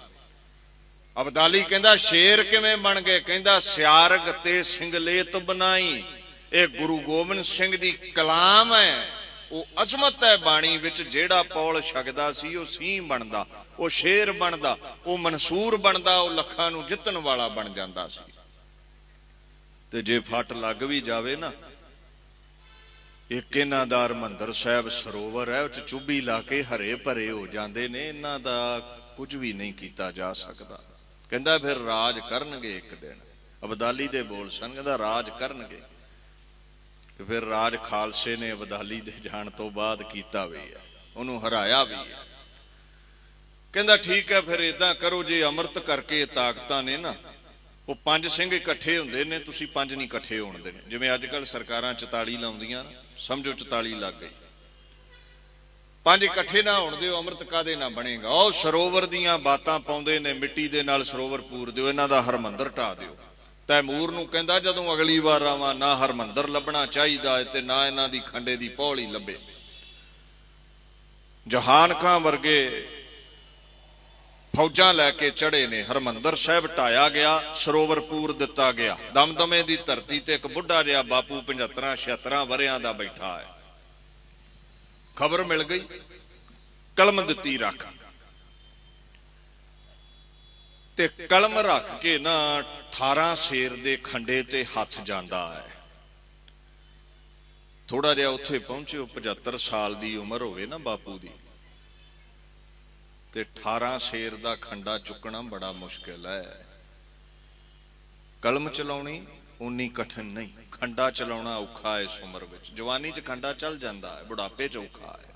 ਅਬਦਾਲੀ ਕਹਿੰਦਾ ਸ਼ੇਰ ਕਿਵੇਂ ਬਣ ਗਏ? ਕਹਿੰਦਾ ਸਿਆਰਗ ਤੇ ਸਿੰਘਲੇਤ ਬਣਾਈ। ਇਹ ਗੁਰੂ ਗੋਬਿੰਦ ਸਿੰਘ ਦੀ ਕਲਾਮ ਹੈ, ਉਹ ਅਜ਼ਮਤ ਹੈ ਬਾਣੀ ਵਿੱਚ। ਜਿਹੜਾ ਪੌਲ ਛਕਦਾ ਸੀ ਉਹ ਸਿੰਘ ਬਣਦਾ, ਉਹ ਸ਼ੇਰ ਬਣਦਾ, ਉਹ ਮਨਸੂਰ ਬਣਦਾ, ਉਹ ਲੱਖਾਂ ਨੂੰ ਜਿੱਤਣ ਵਾਲਾ ਬਣ ਜਾਂਦਾ ਸੀ। ਤੇ ਜੇ ਫੱਟ ਲੱਗ ਵੀ ਜਾਵੇ ਨਾ, ਇੱਕ ਇਹਨਾਂ ਦਾ ਹਰਿਮੰਦਰ ਸਾਹਿਬ ਸਰੋਵਰ ਹੈ, ਉਹ ਚ ਚੁੱਭੀ ਲਾ ਕੇ ਹਰੇ ਭਰੇ ਹੋ ਜਾਂਦੇ ਨੇ। ਇਹਨਾਂ ਦਾ ਕੁਝ ਵੀ ਨਹੀਂ ਕੀਤਾ ਜਾ ਸਕਦਾ। ਕਹਿੰਦਾ ਫਿਰ ਰਾਜ ਕਰਨਗੇ ਇੱਕ ਦਿਨ। ਅਬਦਾਲੀ ਦੇ ਬੋਲ ਸਨ, ਕਹਿੰਦਾ ਰਾਜ ਕਰਨਗੇ। ਤੇ ਫਿਰ ਰਾਜ ਖਾਲਸੇ ਨੇ ਅਬਦਾਲੀ ਦੇ ਜਾਣ ਤੋਂ ਬਾਅਦ ਕੀਤਾ ਵੀ ਹੈ, ਉਹਨੂੰ ਹਰਾਇਆ ਵੀ ਹੈ। ਕਹਿੰਦਾ ਠੀਕ ਹੈ ਫਿਰ ਏਦਾਂ ਕਰੋ, ਜੇ ਅੰਮ੍ਰਿਤ ਕਰਕੇ ਤਾਕਤਾਂ ਨੇ ਨਾ, ਉਹ 5 ਸਿੰਘ ਇਕੱਠੇ ਹੁੰਦੇ ਨੇ, ਤੁਸੀਂ 5 ਨਹੀਂ ਇਕੱਠੇ ਹੋਣ ਦੇਣੇ। ਜਿਵੇਂ ਅੱਜ ਕੱਲ ਸਰਕਾਰਾਂ 44 ਲਾਉਂਦੀਆਂ ਨਾ, ਸਮਝੋ 44 ਲੱਗ ਗਈ। 5 ਇਕੱਠੇ ਨਾ ਹੋਣ ਦਿਓ, ਅੰਮ੍ਰਿਤ ਕਾਦੇ ਨਾ ਬਣੇਗਾ। ਉਹ ਸਰੋਵਰ ਦੀਆਂ ਬਾਤਾਂ ਪਾਉਂਦੇ ਨੇ, ਮਿੱਟੀ ਦੇ ਨਾਲ ਸਰੋਵਰ ਪੂਰ ਦਿਓ, ਇਹਨਾਂ ਦਾ ਹਰਮੰਦਰ ਢਾ ਦਿਓ। ਤੈਮੂਰ ਨੂੰ ਕਹਿੰਦਾ ਜਦੋਂ ਅਗਲੀ ਵਾਰ ਆਵਾਂ ਨਾ ਹਰਮੰਦਰ ਲੱਭਣਾ ਚਾਹੀਦਾ ਤੇ ਨਾ ਇਹਨਾਂ ਦੀ ਖੰਡੇ ਦੀ ਪੌੜੀ ਲੱਭੇ। ਜਹਾਨ ਖਾਂ ਵਰਗੇ ਫੌਜਾਂ ਲੈ ਕੇ ਚੜੇ ਨੇ, ਹਰਮੰਦਰ ਸਾਹਿਬ ਢਾਇਆ ਗਿਆ, ਸਰੋਵਰ ਪੂਰ ਦਿੱਤਾ ਗਿਆ। ਦਮਦਮੇ ਦੀ ਧਰਤੀ ਤੇ ਇੱਕ ਬੁੱਢਾ ਜਿਹਾ ਬਾਪੂ 75-76 ਵਰਿਆਂ ਦਾ ਬੈਠਾ ਹੈ। ਖਬਰ ਮਿਲ ਗਈ, ਕਲਮ ਦਿੱਤੀ ਰੱਖ। ਤੇ ਕਲਮ ਰੱਖ ਕੇ ਨਾ 18 ਸ਼ੇਰ ਦੇ ਖੰਡੇ ਤੇ ਹੱਥ ਜਾਂਦਾ ਹੈ। ਥੋੜਾ ਜਿਹਾ ਉੱਥੇ ਪਹੁੰਚਿਓ, 75 ਸਾਲ ਦੀ ਉਮਰ ਹੋਵੇ ਨਾ ਬਾਪੂ ਦੀ, ਤੇ 18 ਸ਼ੇਰ ਦਾ ਖੰਡਾ ਚੁੱਕਣਾ ਬੜਾ ਮੁਸ਼ਕਿਲ ਹੈ। ਕਲਮ ਚਲਾਉਣੀ ਉਨੀ ਕਠਿਨ ਨਹੀਂ, ਖੰਡਾ ਚਲਾਉਣਾ ਔਖਾ ਹੈ ਇਸ ਉਮਰ ਵਿੱਚ। ਜਵਾਨੀ 'ਚ ਖੰਡਾ ਚੱਲ ਜਾਂਦਾ ਹੈ, ਬੁਢਾਪੇ 'ਚ ਔਖਾ ਹੈ।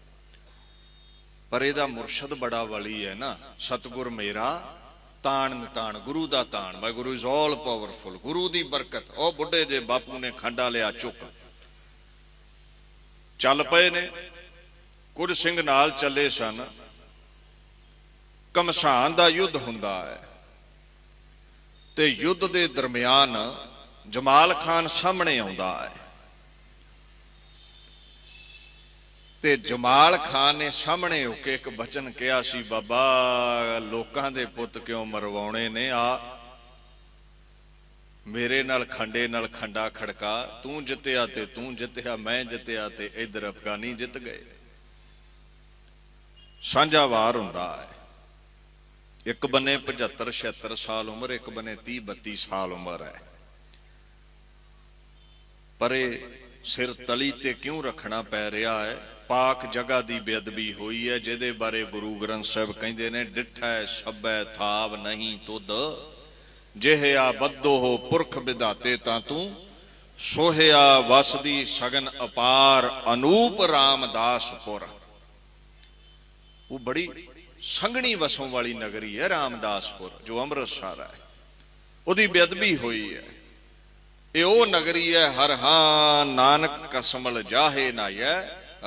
ਪਰ ਇਹਦਾ ਮੁਰਸ਼ਦ ਬੜਾ ਵਲੀ ਹੈ ਨਾ, ਸਤਿਗੁਰ ਮੇਰਾ ਤਾਣ ਨਿਤਾਣ, ਗੁਰੂ ਦਾ ਤਾਣ, ਬਾਈ ਗੁਰੂ ਇਜ਼ ਆਲ ਪਾਵਰਫੁਲ, ਗੁਰੂ ਦੀ ਬਰਕਤ। ਉਹ ਬੁੱਢੇ ਜੇ ਬਾਪੂ ਨੇ ਖੰਡਾ ਲਿਆ ਚੁੱਕ, ਚੱਲ ਪਏ ਨੇ। ਕੁਝ ਸਿੰਘ ਨਾਲ ਚੱਲੇ ਸਨ। ਘਮਸਾਨ ਦਾ ਯੁੱਧ ਹੁੰਦਾ ਹੈ ਤੇ ਯੁੱਧ ਦੇ ਦਰਮਿਆਨ ਜਮਾਲ ਖਾਨ ਸਾਹਮਣੇ ਆਉਂਦਾ ਹੈ ਤੇ ਜਮਾਲ ਖਾਨ ਨੇ ਸਾਹਮਣੇ ਹੋ ਕੇ ਇੱਕ ਬਚਨ ਕਿਹਾ ਸੀ, ਬਾਬਾ ਲੋਕਾਂ ਦੇ ਪੁੱਤ ਕਿਉਂ ਮਰਵਾਉਣੇ ਨੇ, ਆ ਮੇਰੇ ਨਾਲ ਖੰਡੇ ਨਾਲ ਖੰਡਾ ਖੜਕਾ, ਤੂੰ ਜਿੱਤਿਆ ਤੇ ਤੂੰ ਜਿੱਤਿਆ, ਮੈਂ ਜਿੱਤਿਆ ਤੇ ਇਧਰ ਅਫਗਾਨੀ ਜਿੱਤ ਗਏ। ਸਾਂਝਾ ਵਾਰ ਹੁੰਦਾ ਹੈ। ਇੱਕ ਬੰਨੇ 75-76 ਸਾਲ ਉਮਰ, ਇੱਕ ਬੰਨੇ 30-32 ਸਾਲ ਉਮਰ ਹੈ। ਪਰ ਇਹ ਸਿਰ ਤਲੀ ਤੇ ਕਿਉਂ ਰੱਖਣਾ ਪੈ ਰਿਹਾ ਹੈ? ਪਾਕ ਜਗ੍ਹਾ ਦੀ ਬੇਅਦਬੀ ਹੋਈ ਹੈ, ਜਿਹਦੇ ਬਾਰੇ ਗੁਰੂ ਗ੍ਰੰਥ ਸਾਹਿਬ ਕਹਿੰਦੇ ਨੇ, ਡਿਠੈ ਸਭੈ ਥਾਵ ਨਹੀਂ ਤੁਧ, ਜਿਹਿਆ ਬੱਧੋ ਹੋ ਪੁਰਖ ਵਿਧਾਤੇ ਤਾਂ ਤੂੰ, ਸੋਹਿਆ ਵਸਦੀ ਸਗਨ ਅਪਾਰ ਅਨੂਪ ਰਾਮਦਾਸਪੁਰ। ਉਹ ਬੜੀ ਸੰਘਣੀ ਵਸੋਂ ਵਾਲੀ ਨਗਰੀ ਹੈ ਰਾਮਦਾਸਪੁਰ, ਜੋ ਅੰਮ੍ਰਿਤਸਰ ਹੈ। ਉਹਦੀ ਬੇਅਦਬੀ ਹੋਈ ਹੈ। ਇਹ ਉਹ ਨਗਰੀ ਹੈ, ਹਰ ਹਾਂ ਨਾਨਕ ਕਸਮਲ ਜਾਹੇ ਨਾਇਐ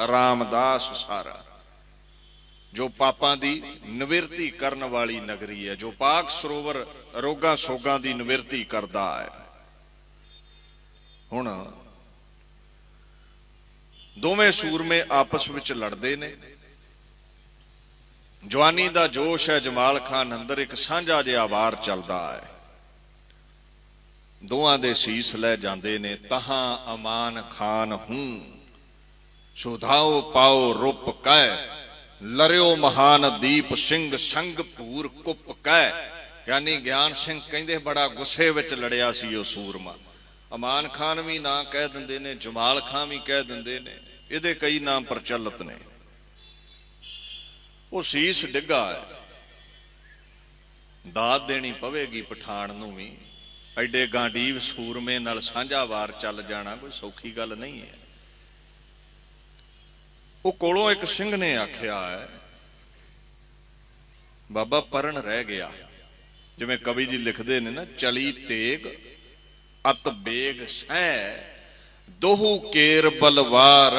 ਰਾਮਦਾਸ ਸਾਰਾ, ਜੋ ਪਾਪਾਂ ਦੀ ਨਿਵਰਤੀ ਕਰਨ ਵਾਲੀ ਨਗਰੀ ਹੈ, ਜੋ ਪਾਕ ਸਰੋਵਰ ਰੋਗਾਂ ਸੋਗਾਂ ਦੀ ਨਿਵਰਤੀ ਕਰਦਾ ਹੈ। ਹੁਣ ਦੋਵੇਂ ਸੂਰਮੇ ਆਪਸ ਵਿੱਚ ਲੜਦੇ ਨੇ। ਜਵਾਨੀ ਦਾ ਜੋਸ਼ ਹੈ। ਜਮਾਲ ਖਾਨ ਅੰਦਰ ਇੱਕ ਸਾਂਝਾ ਜਿਹਾ ਵਾਰ ਚੱਲਦਾ ਹੈ। ਦੋਹਾਂ ਦੇ ਸੀਸ ਲੈ ਜਾਂਦੇ ਨੇ। ਤਹਾਂ ਅਮਾਨ ਖਾਨ ਹੂੰ ਸੁਧਾਓ ਪਾਓ ਰੂਪ ਕਹਿ, ਲਰਿਓ ਮਹਾਨ ਦੀਪ ਸਿੰਘ ਸੰਗ ਭੂਰ ਕੁੱਪ ਕਹਿ। ਗਿਆਨੀ ਗਿਆਨ ਸਿੰਘ ਕਹਿੰਦੇ ਬੜਾ ਗੁੱਸੇ ਵਿੱਚ ਲੜਿਆ ਸੀ ਉਹ ਸੂਰਮਾ। ਅਮਾਨ ਖਾਨ ਵੀ ਨਾਂ ਕਹਿ ਦਿੰਦੇ ਨੇ, ਜਮਾਲ ਖਾਨ ਵੀ ਕਹਿ ਦਿੰਦੇ ਨੇ, ਇਹਦੇ ਕਈ ਨਾਮ ਪ੍ਰਚਲਿਤ ਨੇ। ਉਹ ਸੀਸ ਡਿੱਗਾ ਹੈ, ਦਾਤ ਦੇਣੀ ਪਵੇਗੀ ਪਠਾਨ ਨੂੰ ਵੀ। ਐਡੇ ਗਾਂਡੀਵ ਸੂਰਮੇ ਨਾਲ ਸਾਂਝਾ ਵਾਰ ਚੱਲ ਜਾਣਾ ਕੋਈ ਸੌਖੀ ਗੱਲ ਨਹੀਂ ਹੈ। ਉਹ ਕੋਲੋਂ ਇੱਕ ਸਿੰਘ ਨੇ ਆਖਿਆ ਹੈ, ਬਾਬਾ ਪਰਨ ਰਹਿ ਗਿਆ। ਜਿਵੇਂ ਕਵੀ ਜੀ ਲਿਖਦੇ ਨੇ ਨਾ, ਚਲੀ ਤੇਗ ਅਤ ਬੇਗ ਸਹਿ, ਦੋਹੂ ਕੇਰ ਬਲਵਾਰ,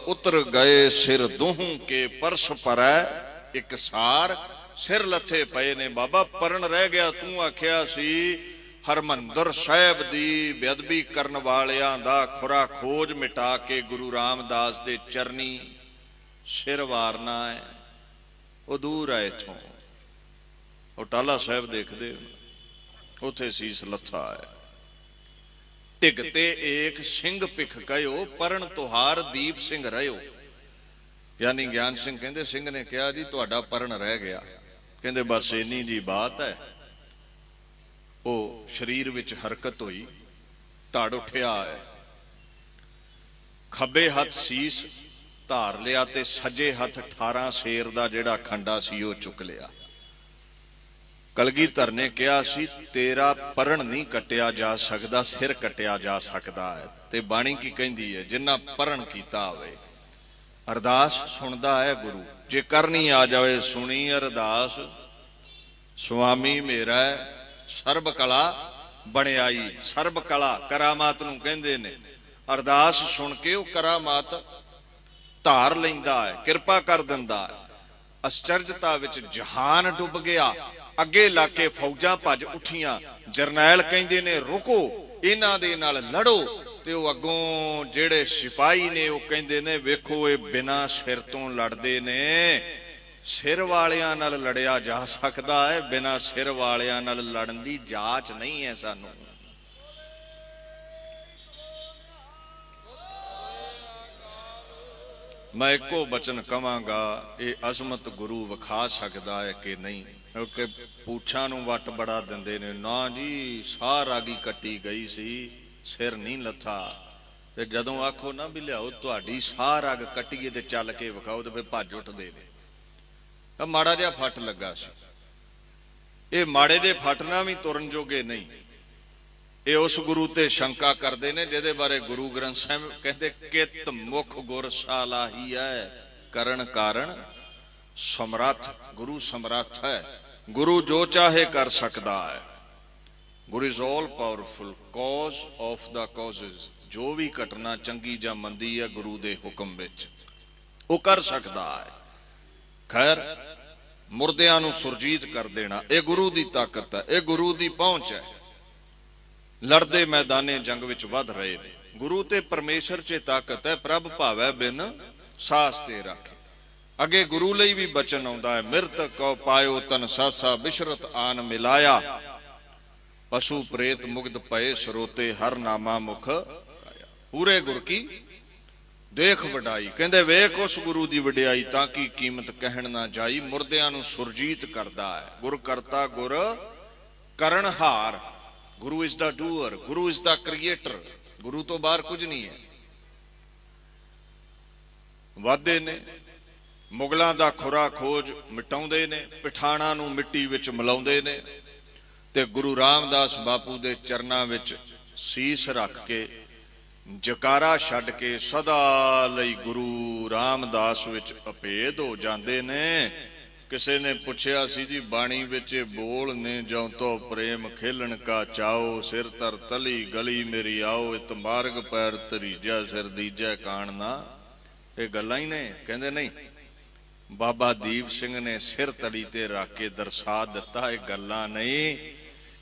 ਉਤਰ ਗਏ ਸਿਰ ਦੋਹੂ ਕੇ ਪਰਸ ਪਰੈ ਇੱਕ ਸਾਰ। ਸਿਰ ਲੱਥੇ ਪਏ ਨੇ। ਬਾਬਾ ਪਰਨ ਰਹਿ ਗਿਆ। ਤੂੰ ਆਖਿਆ ਸੀ ਹਰਮੰਦਰ ਸਾਹਿਬ ਦੀ ਬੇਅਦਬੀ ਕਰਨ ਵਾਲਿਆਂ ਦਾ ਖੁਰਾ ਖੋਜ ਮਿਟਾ ਕੇ ਗੁਰੂ ਰਾਮਦਾਸ ਦੇ ਚਰਨੀ ਸਿਰ ਵਾਰਨਾ ਹੈ। ਉਹ ਦੂਰ ਹੈ ਇੱਥੋਂ, ਉਹ ਟਾਲਾ ਸਾਹਿਬ ਦੇਖਦੇ, ਉੱਥੇ ਸੀਸ ਲੱਥਾ ਹੈ। ਢਿਗ ਤੇ ਏਕ ਸਿੰਘ ਭਿਖ ਕਹਿਓ, ਪਰਨ ਤੁਹਾਰ ਦੀਪ ਸਿੰਘ ਰਹਿਓ। ਯਾਨੀ ਗਿਆਨ ਸਿੰਘ ਕਹਿੰਦੇ, ਸਿੰਘ ਨੇ ਕਿਹਾ ਜੀ ਤੁਹਾਡਾ ਪਰਨ ਰਹਿ ਗਿਆ। ਕਹਿੰਦੇ ਬਸ ਇੰਨੀ ਜੀ ਬਾਤ ਹੈ। ਉਹ ਸਰੀਰ ਵਿੱਚ ਹਰਕਤ ਹੋਈ, ਧੜ ਉੱਠਿਆ ਹੈ, ਖੱਬੇ ਹੱਥ ਸੀਸ ਧਾਰ ਲਿਆ ਤੇ ਸੱਜੇ ਹੱਥ 18 ਸ਼ੇਰ ਦਾ ਜਿਹੜਾ ਖੰਡਾ ਸੀ ਉਹ ਚੁੱਕ ਲਿਆ। ਕਲਗੀਧਰ ਨੇ ਕਿਹਾ ਸੀ ਤੇਰਾ ਪਰਨ ਨਹੀਂ ਕੱਟਿਆ ਜਾ ਸਕਦਾ, ਸਿਰ ਕੱਟਿਆ ਜਾ ਸਕਦਾ ਹੈ। ਤੇ ਬਾਣੀ ਕੀ ਕਹਿੰਦੀ ਹੈ? ਜਿੰਨਾ ਪਰਨ ਕੀਤਾ ਹੋਵੇ। ਅਰਦਾਸ ਸੁਣਦਾ ਹੈ ਗੁਰੂ, ਜੇ ਕਰਨੀ ਆ ਜਾਵੇ ਸੁਣੀ ਅਰਦਾਸ। ਸੁਆਮੀ ਮੇਰਾ ਸਰਬ ਕਲਾ ਬਣਿਆਈ। ਸਰਬ ਕਲਾ ਕਰਾਮਾਤ ਨੂੰ ਕਹਿੰਦੇ ਨੇ। ਅਰਦਾਸ ਸੁਣ ਕੇ ਉਹ ਕਰਾਮਾਤ ਧਾਰ ਲੈਂਦਾ ਹੈ, ਕਿਰਪਾ ਕਰ ਦਿੰਦਾ ਹੈ। ਅਚਰਜਤਾ ਵਿੱਚ ਜਹਾਨ ਡੁੱਬ ਗਿਆ। ਅੱਗੇ ਲਾ ਕੇ ਫੌਜਾਂ ਭੱਜ ਉੱਠੀਆਂ। ਜਰਨੈਲ ਕਹਿੰਦੇ ਨੇ ਰੁਕੋ, ਇਹਨਾਂ ਦੇ ਨਾਲ ਲੜੋ। ਤੇ ਉਹ ਅੱਗੋਂ ਜਿਹੜੇ ਸਿਪਾਹੀ ਨੇ ਉਹ ਕਹਿੰਦੇ ਨੇ ਵੇਖੋ ਇਹ ਬਿਨਾਂ ਸਿਰ ਤੋਂ ਲੜਦੇ ਨੇ। ਸਿਰ ਵਾਲਿਆਂ ਨਾਲ ਲੜਿਆ ਜਾ ਸਕਦਾ ਹੈ, ਬਿਨਾਂ ਸਿਰ ਵਾਲਿਆਂ ਨਾਲ ਲੜਨ ਦੀ ਜਾਚ ਨਹੀਂ ਹੈ ਸਾਨੂੰ। मैं एको बचन कवांगा, ये अजमत गुरु विखा सकदा है कि नहीं। क्योंकि पूछां नूं वट बड़ा दिंदे ने, ना जी साह रागी कट्टी गई सी, सिर नहीं लथा। ते जदों आखो ना भी लियाओ तुहाडी साह रग कट्टीए ते चल के विखाओ, ते फिर भज उठदे ने। माड़ा जिहा फट लगा सी, ये माड़े जे फटना भी तुरन जोगे नहीं। ये उस गुरु ते शंका करते हैं जिहदे बारे गुरु ग्रंथ साहिब कहते, कित मुख गुर सालाही है, करण कारण समर्थ। गुरु समर्थ है, गुरु जो चाहे कर सकता है। गुरु is all powerful, cause of the causes. जो भी घटना चंगी जां मंदी है गुरु दे हुक्म विच वो कर सकता है। खैर, मुर्दियां नूं सुरजीत कर देना यह गुरु की ताकत है, यह गुरु की पहुंच है। लड़दे मैदाने जंग विच वध रहे ने। गुरु ते परमेश्वर च ताकत है, प्रभ भावै बिन सास ते राखे। अगे गुरु लई भी बचन आउंदा है, मिरत कौ पायो तन सासा, बिशरत आन मिलाया, पशु प्रेत मुग्ध पए सरोते, हर नामा मुख। पूरे गुर की देख वडाई, कहंदे वेख उस गुरु की वडियाई, ताकि कीमत कहण ना जाई। मुर्दियां नूं सुरजीत करदा है। गुर करता गुर करणहार। गुरु is the doer, Guru is the creator. गुरु तो बाहर कुछ नहीं है। वादे ने मुगलों का खुरा खोज मिटाउंदे ने, पठाणा नूं मिट्टी विच मिलाउंदे ने, ते गुरु रामदास बापू दे चरनां विच सीस रख के जकारा छड्ड के सदा लई गुरु रामदास विच अभेद हो जांदे ने। किसी ने पूछया सी जी, बाणी विच बोल ने, जौ तो प्रेम खेलन का चाओ, सिर तर तली गली मेरी आओ, इत मार्ग पैर तरीजा, सिर दीजै कान ना। ये गल्लां ही ने? कहंदे नहीं, बाबा दीप सिंह ने सिर तली ते रख के दर्शा दिता। ये गल्लां नहीं,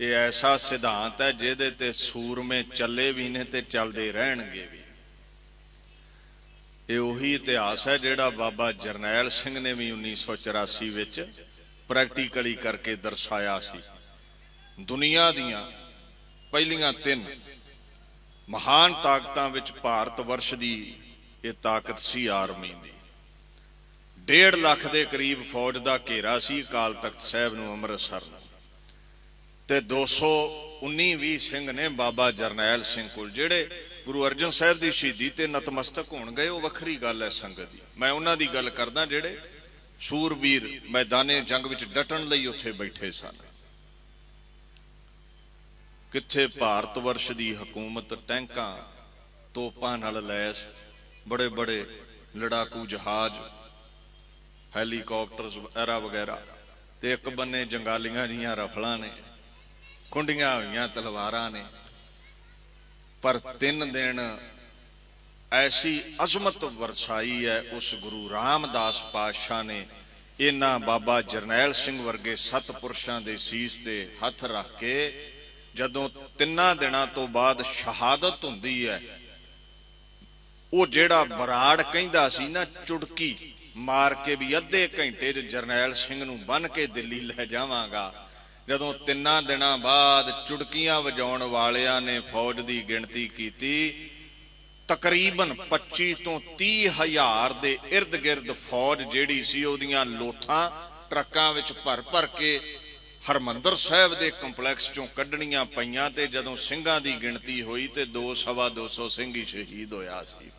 ये ऐसा सिद्धांत है जिहदे ते सूरमे चले भी ने ते चलदे रहणगे भी। ये उही इतिहास है जिहड़ा बाबा जरनैल सिंह ने भी 1984 विच प्रैक्टिकली करके दर्शाया सी। दुनिया दियां पहलियां 3 महान ताकतां विच भारत वर्ष की ये ताकत सी आर्मी दी। 1.5 लाख के करीब फौज का घेरा सी अकाल तख्त साहिब नूं अमृतसर नूं, ते 219 सिंह ने बाबा जरनैल सिंह कोल, जिहड़े गुरु अर्जन साहिब की शहीदी ते नतमस्तक होण गए। वो वखरी गल है संगत दी। मैं उन्हां दी गल करदा जिहड़े सूरबीर मैदाने जंग विच डटण लई उत्थे बैठे सन। कित्थे भारत वर्ष की हुकूमत टैंकां तोपां नाल लैस, बड़े बड़े लड़ाकू जहाज, हैलीकॉप्टर्स वगैरह वगैरह, ते एक बन्ने जंगालियां जिहियां रफलां ने, खुंडियां होईयां तलवारां ने। पर 3 दिन ऐसी अजमत वरसाई है उस गुरु रामदास पातशाह ने। इन्हां बाबा जरनैल सिंह वर्गे सतपुरुषां दे सीस ते हथ रख के जदों 3 दिनां तो बाद शहादत हुंदी है, वो जेड़ा बराड़ कहंदा सी ना, चुड़की मार के भी अद्धे घंटे च जरनैल सिंह नूं बन के दिल्ली लै जावांगा। जदों 3 दिनां बाद चुड़कियां वजाउण वालियां ने फौज की गिणती की, तकरीबन 25 तो 30 हज़ार दे इर्द गिर्द फौज जिहड़ी सी ओहदियां लोथां ट्रकां विच भर भर के हरमंदर साहिब दे कंपलैक्स चों कढणीਆਂ पईयां। ते जदों ਸਿੰਘਾਂ ਦੀ गिणती होई ते 200-250 ਸਿੰਘ ही शहीद होया सी।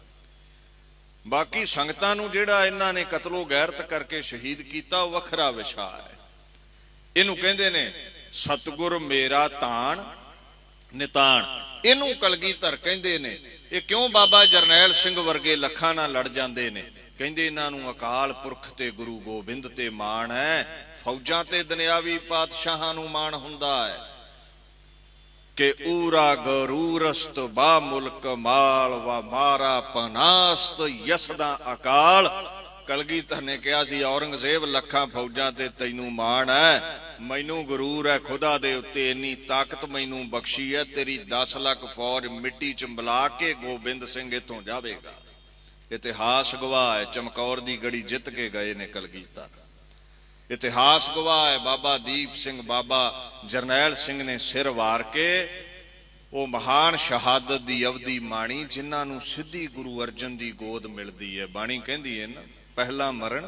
बाकी संगतां नूं जिहड़ा इन्हां ने कतलो गैरत करके शहीद कीता वो वखरा विशा है। इनू कहंदे ने सतगुर मेरा ताण निताण। इनू कलगीधर कहंदे ने। ये क्यों बाबा जरनैल सिंह वर्गे लखां नाल लड़ जांदे ने? कहंदे इन्हां नूं अकाल पुरख ते गुरु गोबिंद ते माण है, फौजां ते दुनियावी पातशाहां नूं माण हुंदा है कि ऊरा गरूरस्त बा मुल्क माल व मारा पनास्त यसदा अकाल। कलगीधर ने कहा सी औरंगजेब लखां फौजां ते तैनूं माण है, मैनू गरूर है खुदा दे उत्ते, इन्नी ताकत मैनू बख्शी है, तेरी 10 लाख फौज मिट्टी च मिला के गोबिंद सिंह इथों जावेगा। इतिहास गवाह है, चमकौर दी गड़ी जित के गए ने कलगीधर। इतिहास गवाह है, बाबा दीप सिंह बाबा जरनैल सिंह ने सिर वार के ਉਹ ਮਹਾਨ ਸ਼ਹਾਦਤ ਦੀ ਅਵਧੀ ਮਾਣੀ ਜਿਨ੍ਹਾਂ ਨੂੰ ਸਿੱਧੀ ਗੁਰੂ ਅਰਜਨ ਦੀ ਗੋਦ ਮਿਲਦੀ ਹੈ। ਬਾਣੀ ਕਹਿੰਦੀ ਹੈ ਨਾ, ਪਹਿਲਾ ਮਰਨ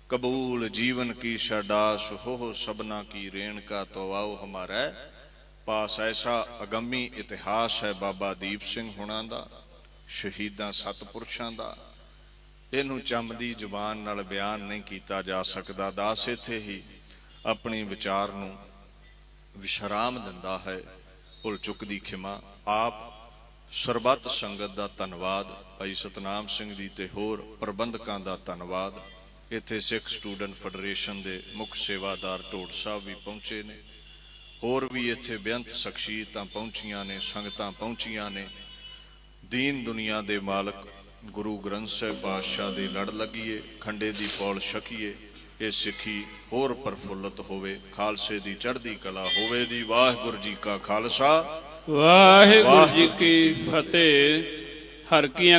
ਕਬੂਲ ਜੀਵਨ ਕੀ ਛਡਾਸ ਹੋ ਸਭਨਾ ਕੀ ਰੇਣਕਾ ਤੋ ਆਓ ਹਮਾਰਾ ਪਾਸ। ਐਸਾ ਅਗੰਮੀ ਇਤਿਹਾਸ ਹੈ ਬਾਬਾ ਦੀਪ ਸਿੰਘ ਹੁਣਾਂ ਦਾ, ਸ਼ਹੀਦਾਂ ਸਤਪੁਰਸ਼ਾਂ ਦਾ। ਇਹਨੂੰ ਚੰਮ ਦੀ ਜ਼ੁਬਾਨ ਨਾਲ ਬਿਆਨ ਨਹੀਂ ਕੀਤਾ ਜਾ ਸਕਦਾ। ਦਾਸ ਇੱਥੇ ਹੀ ਆਪਣੀ ਵਿਚਾਰ ਨੂੰ ਵਿਸ਼ਰਾਮ ਦਿੰਦਾ ਹੈ। ਭੁੱਲ ਚੁੱਕ ਦੀ ਖਿਮਾ। ਆਪ ਸਰਬੱਤ ਸੰਗਤ ਦਾ ਧੰਨਵਾਦ, ਭਾਈ ਸਤਨਾਮ ਸਿੰਘ ਜੀ ਤੇ ਹੋਰ ਪ੍ਰਬੰਧਕਾਂ ਦਾ ਧੰਨਵਾਦ। ਇੱਥੇ ਸਿੱਖ ਸਟੂਡੈਂਟ ਫੈਡਰੇਸ਼ਨ ਦੇ ਮੁੱਖ ਸੇਵਾਦਾਰ ਢੋਡ ਸਾਹਿਬ ਵੀ ਪਹੁੰਚੇ ਨੇ, ਹੋਰ ਵੀ ਇੱਥੇ ਬੇਅੰਤ ਸ਼ਖਸੀਅਤਾਂ ਪਹੁੰਚੀਆਂ ਨੇ, ਸੰਗਤਾਂ ਪਹੁੰਚੀਆਂ ਨੇ। ਦੀਨ ਦੁਨੀਆ ਦੇ ਮਾਲਕ ਗੁਰੂ ਗ੍ਰੰਥ ਸਾਹਿਬ ਪਾਤਸ਼ਾਹ ਦੇ ਲੜ ਲੱਗੀਏ, ਖੰਡੇ ਦੀ ਪੌਲ ਛਕੀਏ, ਇਹ ਸਿੱਖੀ ਹੋਰ ਪ੍ਰਫੁੱਲਤ ਹੋਵੇ, ਖਾਲਸੇ ਦੀ ਚੜ੍ਹਦੀ ਕਲਾ ਹੋਵੇ ਜੀ। ਵਾਹਿਗੁਰੂ ਜੀ ਕਾ ਖਾਲਸਾ, ਵਾਹਿਗੁਰੂ ਜੀ ਕੀ ਫਤਿਹ। ਹਰ ਕੀਆਂ